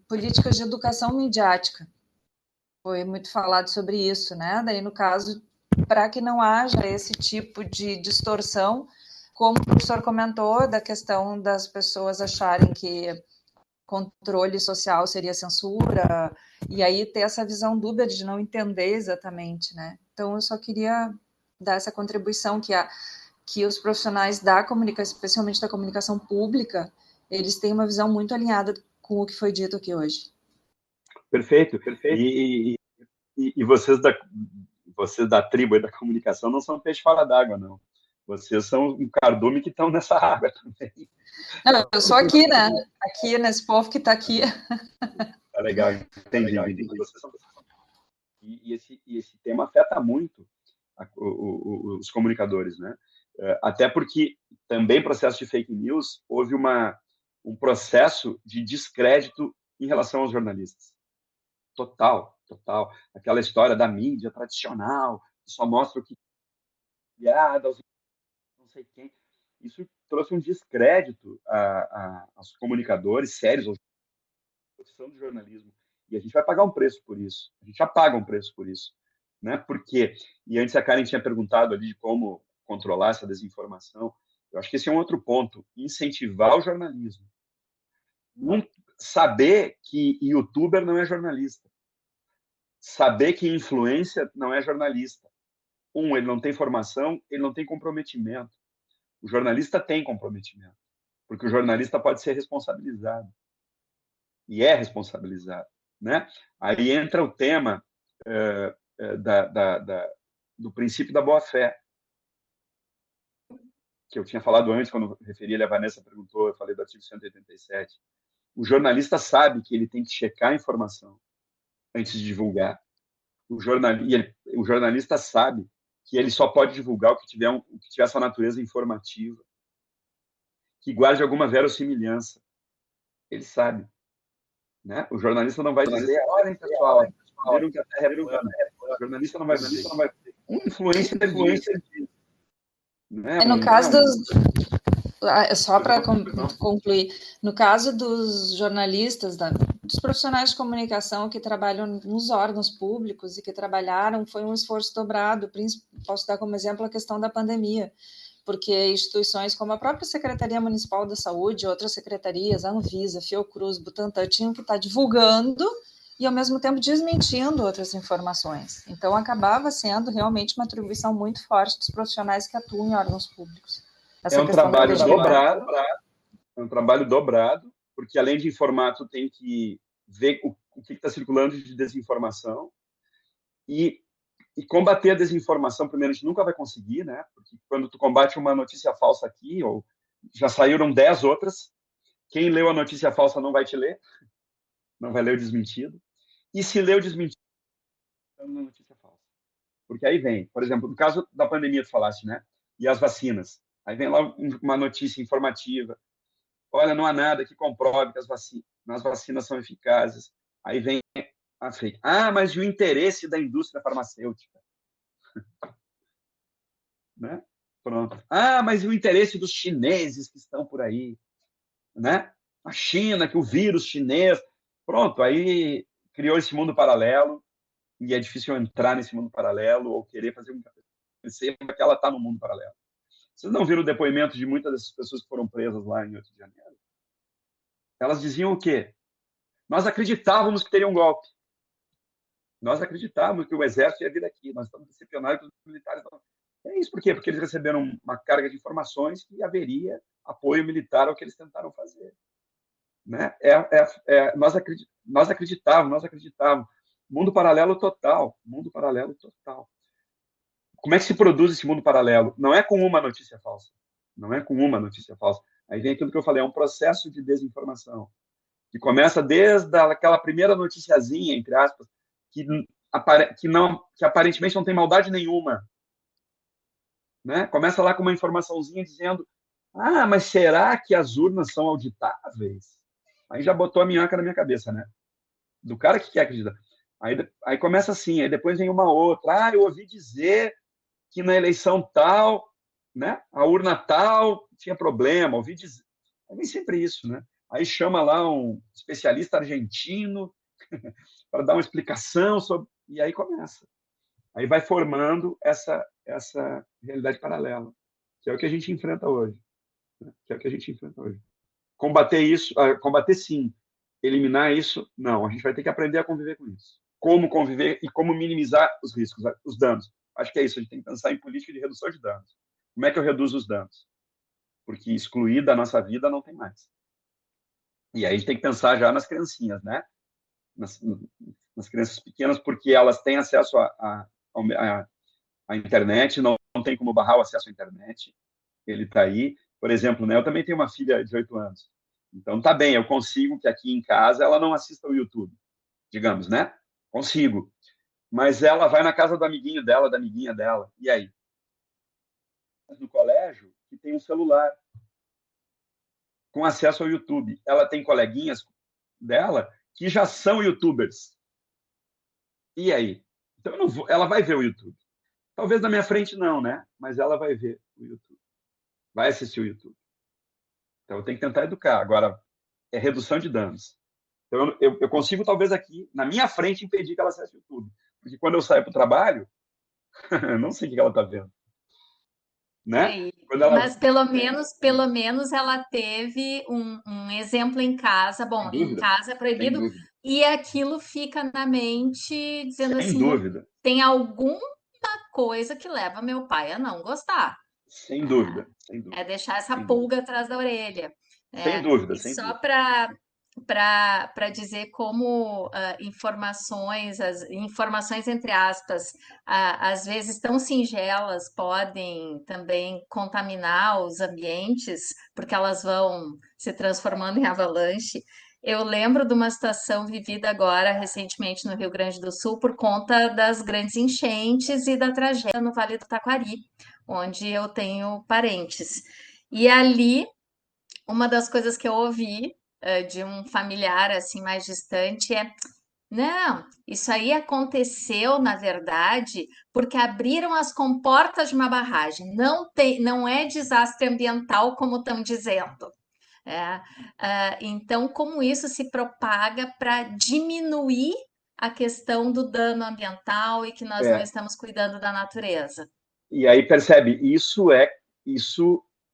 políticas de educação midiática. Foi muito falado sobre isso, né? Daí, no caso, para que não haja esse tipo de distorção, como o professor comentou, da questão das pessoas acharem que controle social seria censura, e aí ter essa visão dúbia de não entender exatamente, né? Então, eu só queria dar essa contribuição que os profissionais da comunicação, especialmente da comunicação pública, eles têm uma visão muito alinhada com o que foi dito aqui hoje. Perfeito. E vocês da tribo e da comunicação não são peixe fora d'água, não. Vocês são um cardume que estão nessa água também. Não, eu sou aqui, né? Aqui, nesse povo que está aqui. Tá legal, entendi. E esse tema afeta muito os comunicadores, né? Até porque também processo de fake news houve um processo de descrédito em relação aos jornalistas. Total. Aquela história da mídia tradicional, que só mostra o que piada, não sei quem. Isso trouxe um descrédito aos comunicadores sérios, à profissão do jornalismo. E a gente vai pagar um preço por isso. A gente já paga um preço por isso. Né? Porque, e antes a Karen tinha perguntado ali de como controlar essa desinformação. Eu acho que esse é um outro ponto. Incentivar o jornalismo. Não saber que youtuber não é jornalista. Saber que influencer não é jornalista. Ele não tem formação, ele não tem comprometimento. O jornalista tem comprometimento, porque o jornalista pode ser responsabilizado. E é responsabilizado. Né? Aí entra o tema do princípio da boa-fé, que eu tinha falado antes, quando a Vanessa perguntou, eu falei do artigo 187. O jornalista sabe que ele tem que checar a informação antes de divulgar. O jornalista sabe que ele só pode divulgar o que tiver essa natureza informativa, que guarde alguma verossimilhança. Ele sabe. Né? O jornalista não vai dizer, olhem, pessoal, viram que a Terra é plana. O jornalista não vai dizer. Influência. Né? No caso dos... Só para concluir, no caso dos jornalistas, dos profissionais de comunicação que trabalham nos órgãos públicos e que trabalharam, foi um esforço dobrado. Posso dar como exemplo a questão da pandemia, porque instituições como a própria Secretaria Municipal da Saúde, outras secretarias, a Anvisa, Fiocruz, Butantan, tinham que estar divulgando e, ao mesmo tempo, desmentindo outras informações. Então, acabava sendo realmente uma atribuição muito forte dos profissionais que atuam em órgãos públicos. É um trabalho dobrado, porque, além de informar, tu tem que ver o que está circulando de desinformação e combater a desinformação. Primeiro, a gente nunca vai conseguir, né? Porque quando tu combate uma notícia falsa aqui, ou já saíram 10 outras, quem leu a notícia falsa não vai te ler, não vai ler o desmentido. E se lê o desmentido, é uma notícia falsa. Porque aí vem, por exemplo, no caso da pandemia, tu falaste, né? E as vacinas. Aí vem lá uma notícia informativa. Olha, não há nada que comprove que as vacinas são eficazes. Aí vem a fake. Mas e o interesse da indústria farmacêutica? Né? Pronto. Mas e o interesse dos chineses que estão por aí? Né? a China, que o vírus chinês. Pronto, aí criou esse mundo paralelo, e é difícil entrar nesse mundo paralelo ou querer fazer com que a pessoa perceba que ela está no mundo paralelo. Vocês não viram o depoimento de muitas dessas pessoas que foram presas lá em 8 de janeiro? Elas diziam o quê? Nós acreditávamos que teria um golpe. Nós acreditávamos que o exército ia vir aqui. Nós estamos decepcionados que os militares não. É isso por quê? Porque eles receberam uma carga de informações que haveria apoio militar ao que eles tentaram fazer. Né? Nós acreditávamos. Mundo paralelo total. Mundo paralelo total. Como é que se produz esse mundo paralelo? Não é com uma notícia falsa. Não é com uma notícia falsa. Aí vem aquilo que eu falei, é um processo de desinformação, que começa desde aquela primeira noticiazinha, entre aspas, que aparentemente não tem maldade nenhuma. Né? Começa lá com uma informaçãozinha dizendo: ah, mas será que as urnas são auditáveis? Aí já botou a minhoca na minha cabeça, né? Do cara que quer acreditar. Aí começa assim, aí depois vem uma outra. Ah, eu ouvi dizer que na eleição tal, né, a urna tal tinha problema, ouvi dizer. É nem sempre isso, né? Aí chama lá um especialista argentino para dar uma explicação sobre... E aí começa. Aí vai formando essa realidade paralela, que é o que a gente enfrenta hoje. Né? Que é o que a gente enfrenta hoje. Combater isso, combater sim. Eliminar isso, não. A gente vai ter que aprender a conviver com isso. Como conviver e como minimizar os riscos, os danos. Acho que é isso, a gente tem que pensar em política de redução de danos. Como é que eu reduzo os danos? Porque excluir da nossa vida não tem mais. E aí a gente tem que pensar já nas criancinhas, né? Nas crianças pequenas, porque elas têm acesso à internet, não tem como barrar o acesso à internet. Ele está aí. Por exemplo, né, eu também tenho uma filha de 8 anos. Então, tá bem, eu consigo que aqui em casa ela não assista o YouTube, digamos, né? Consigo. Mas ela vai na casa do amiguinho dela, da amiguinha dela. E aí? No colégio, que tem um celular com acesso ao YouTube. Ela tem coleguinhas dela que já são youtubers. E aí? Então, ela vai ver o YouTube. Talvez na minha frente não, né? Mas ela vai ver o YouTube. Vai assistir o YouTube. Então, eu tenho que tentar educar. Agora, é redução de danos. Então, eu consigo, talvez aqui, na minha frente, impedir que ela acesse o YouTube. Porque quando eu saio para o trabalho, eu não sei o que ela está vendo. Né? Mas pelo menos ela teve um exemplo em casa. Bom, em casa é proibido. E aquilo fica na mente, dizendo sem assim, dúvida. Tem alguma coisa que leva meu pai a não gostar. Sem dúvida, sem dúvida. É deixar essa pulga atrás da orelha. Sem dúvida, e só para dizer como as informações entre aspas, às vezes tão singelas, podem também contaminar os ambientes, porque elas vão se transformando em avalanche. Eu lembro de uma situação vivida agora recentemente no Rio Grande do Sul por conta das grandes enchentes e da tragédia no Vale do Taquari, onde eu tenho parentes. E ali, uma das coisas que eu ouvi de um familiar assim mais distante é: não, isso aí aconteceu, na verdade, porque abriram as comportas de uma barragem. Não é desastre ambiental como estão dizendo. Então, como isso se propaga para diminuir a questão do dano ambiental e que nós não estamos cuidando da natureza. E aí percebe, isso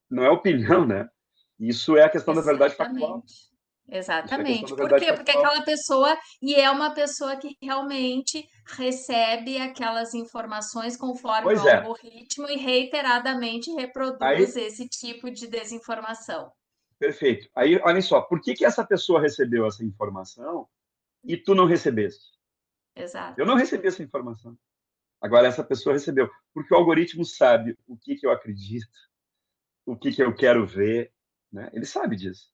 não é opinião, né? Isso é a questão da verdade factual. Exatamente. Por quê? Porque aquela pessoa, e é uma pessoa que realmente recebe aquelas informações conforme o algoritmo e reiteradamente reproduz esse tipo de desinformação. Perfeito. Aí, olha só, por que essa pessoa recebeu essa informação e tu não recebeste? Exato. Eu não recebi essa informação. Agora, essa pessoa recebeu. Porque o algoritmo sabe o que eu acredito, o que eu quero ver, né? Ele sabe disso.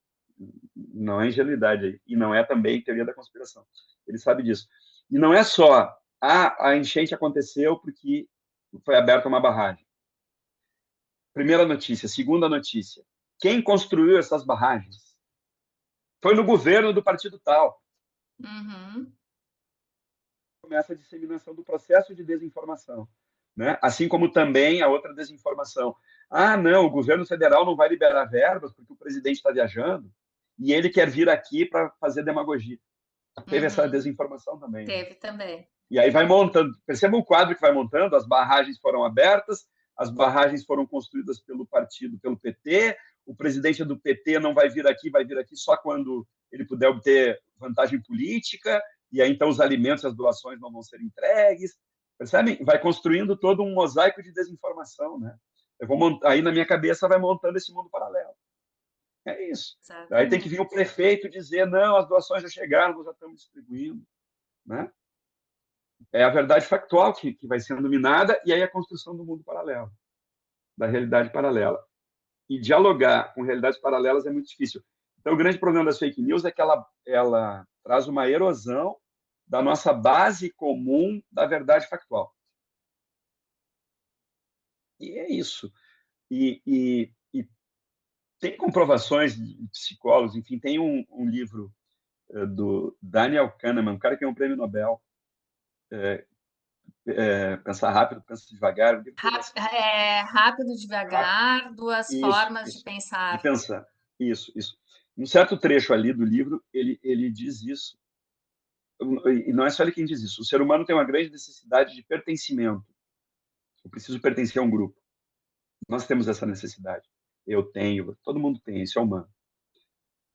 Não é ingenuidade aí. E não é também teoria da conspiração. Ele sabe disso. E não é só, a enchente aconteceu porque foi aberta uma barragem. Primeira notícia. Segunda notícia. Quem construiu essas barragens? Foi no governo do partido tal. Começa a disseminação do processo de desinformação. Né? Assim como também a outra desinformação. Ah, não, o governo federal não vai liberar verbas porque o presidente está viajando. e ele quer vir aqui para fazer demagogia. Teve essa Uhum. desinformação também. Né? Teve também. E aí vai montando, perceba o quadro que vai montando, as barragens foram abertas, as barragens foram construídas pelo partido, pelo PT, o presidente do PT não vai vir aqui só quando ele puder obter vantagem política, e aí então os alimentos e as doações não vão ser entregues, percebem? Vai construindo todo um mosaico de desinformação, né? Aí na minha cabeça vai montando esse mundo paralelo. É isso. Exatamente. Aí tem que vir o prefeito dizer, não, as doações já chegaram, nós já estamos distribuindo, né? É a verdade factual que vai sendo minada, e aí a construção do mundo paralelo, da realidade paralela. E dialogar com realidades paralelas é muito difícil. Então, o grande problema das fake news é que ela traz uma erosão da nossa base comum da verdade factual. E é isso. E tem comprovações de psicólogos, enfim, tem um livro do Daniel Kahneman, um cara que é um prêmio Nobel, Pensar Rápido, Pensa Devagar. Rápido, devagar, duas formas de De pensar. pensar. Isso. Um certo trecho ali do livro, ele diz isso. E não é só ele quem diz isso. O ser humano tem uma grande necessidade de pertencimento. Eu preciso pertencer a um grupo. Nós temos essa necessidade. Eu tenho, todo mundo tem, isso é humano.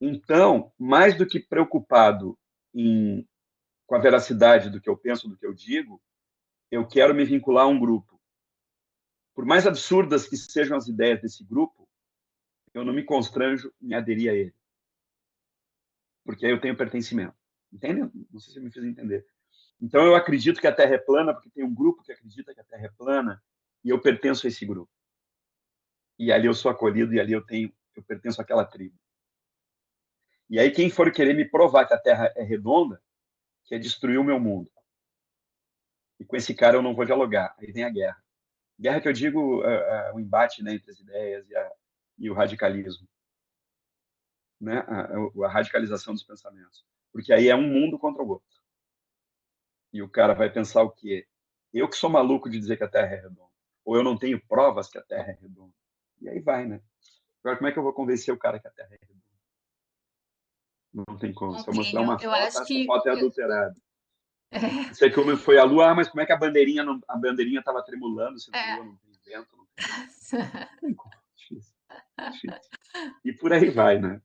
Então, mais do que preocupado com a veracidade do que eu penso, do que eu digo, eu quero me vincular a um grupo. Por mais absurdas que sejam as ideias desse grupo, eu não me constranjo em aderir a ele. Porque aí eu tenho pertencimento. Entende? Não sei se eu me fiz entender. Então, eu acredito que a Terra é plana porque tem um grupo que acredita que a Terra é plana e eu pertenço a esse grupo. E ali eu sou acolhido e ali eu pertenço àquela tribo. E aí quem for querer me provar que a Terra é redonda, quer destruir o meu mundo. E com esse cara eu não vou dialogar. Aí vem a guerra. Guerra que eu digo o embate, né, entre as ideias e o radicalismo. Né? A radicalização dos pensamentos. Porque aí é um mundo contra o outro. E o cara vai pensar o quê? Eu que sou maluco de dizer que a Terra é redonda. Ou eu não tenho provas que a Terra é redonda. E aí vai, né? Agora, como é que eu vou convencer o cara que a Terra é redonda? Não tem como. Se eu mostrar uma Eu foto, acho essa que foto é adulterada. Isso é como foi a Lua, mas como é que a bandeirinha estava tremulando, se a Lua não tem vento? Não tem como. Difícil. E por aí vai, né?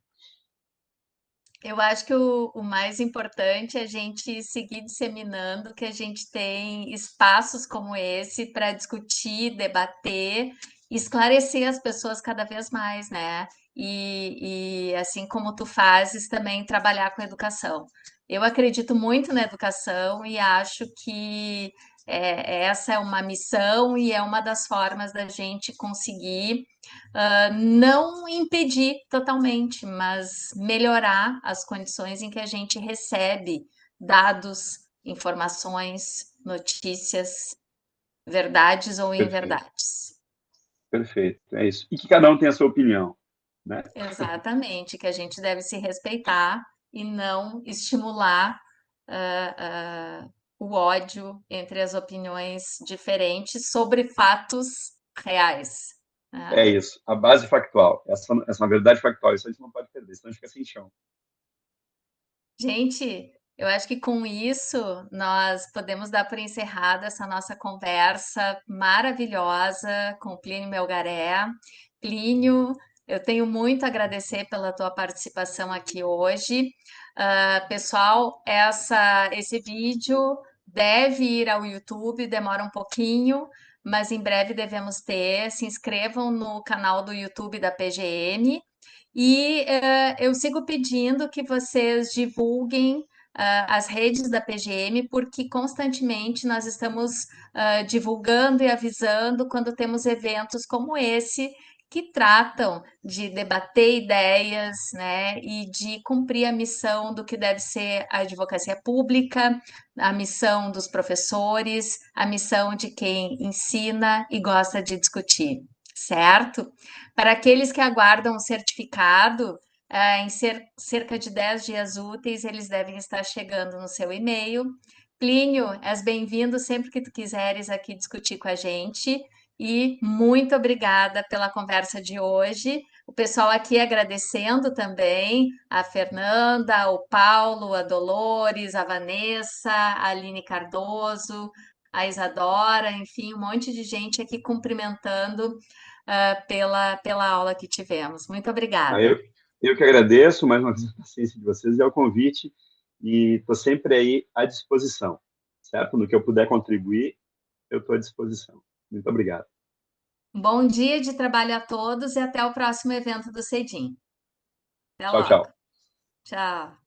Eu acho que o mais importante é a gente seguir disseminando que a gente tem espaços como esse para discutir, debater, esclarecer as pessoas cada vez mais, né? E assim como tu fazes, também trabalhar com educação. Eu acredito muito na educação e acho que essa é uma missão e é uma das formas da gente conseguir não impedir totalmente, mas melhorar as condições em que a gente recebe dados, informações, notícias, verdades ou Perfeito. inverdades. Perfeito. É isso. E que cada um tem a sua opinião, né? Exatamente, que a gente deve se respeitar e não estimular o ódio entre as opiniões diferentes sobre fatos reais. É isso. A base factual. Essa é uma verdade factual. Isso a gente não pode perder, senão a gente fica sem chão. Gente, eu acho que com isso nós podemos dar por encerrada essa nossa conversa maravilhosa com o Plínio Melgaré. Plínio, eu tenho muito a agradecer pela tua participação aqui hoje. Pessoal, esse vídeo deve ir ao YouTube, demora um pouquinho, mas em breve devemos ter. Se inscrevam no canal do YouTube da PGM. E eu sigo pedindo que vocês divulguem as redes da PGM, porque constantemente nós estamos divulgando e avisando quando temos eventos como esse, que tratam de debater ideias, né, e de cumprir a missão do que deve ser a advocacia pública, a missão dos professores, a missão de quem ensina e gosta de discutir, certo? Para aqueles que aguardam o certificado, em cerca de 10 dias úteis, eles devem estar chegando no seu e-mail. Plínio, és bem-vindo sempre que tu quiseres aqui discutir com a gente. e muito obrigada pela conversa de hoje. O pessoal aqui agradecendo também, a Fernanda, o Paulo, a Dolores, a Vanessa, a Aline Cardoso, a Isadora, enfim, um monte de gente aqui cumprimentando pela aula que tivemos. Muito Ah, obrigada. eu que agradeço mais uma vez a paciência de vocês e ao convite, e estou sempre aí à disposição, certo? No que eu puder contribuir, eu estou à disposição. Muito obrigado. Bom dia de trabalho a todos e até o próximo evento do CEDIM. Até Tchau, logo. tchau. Tchau.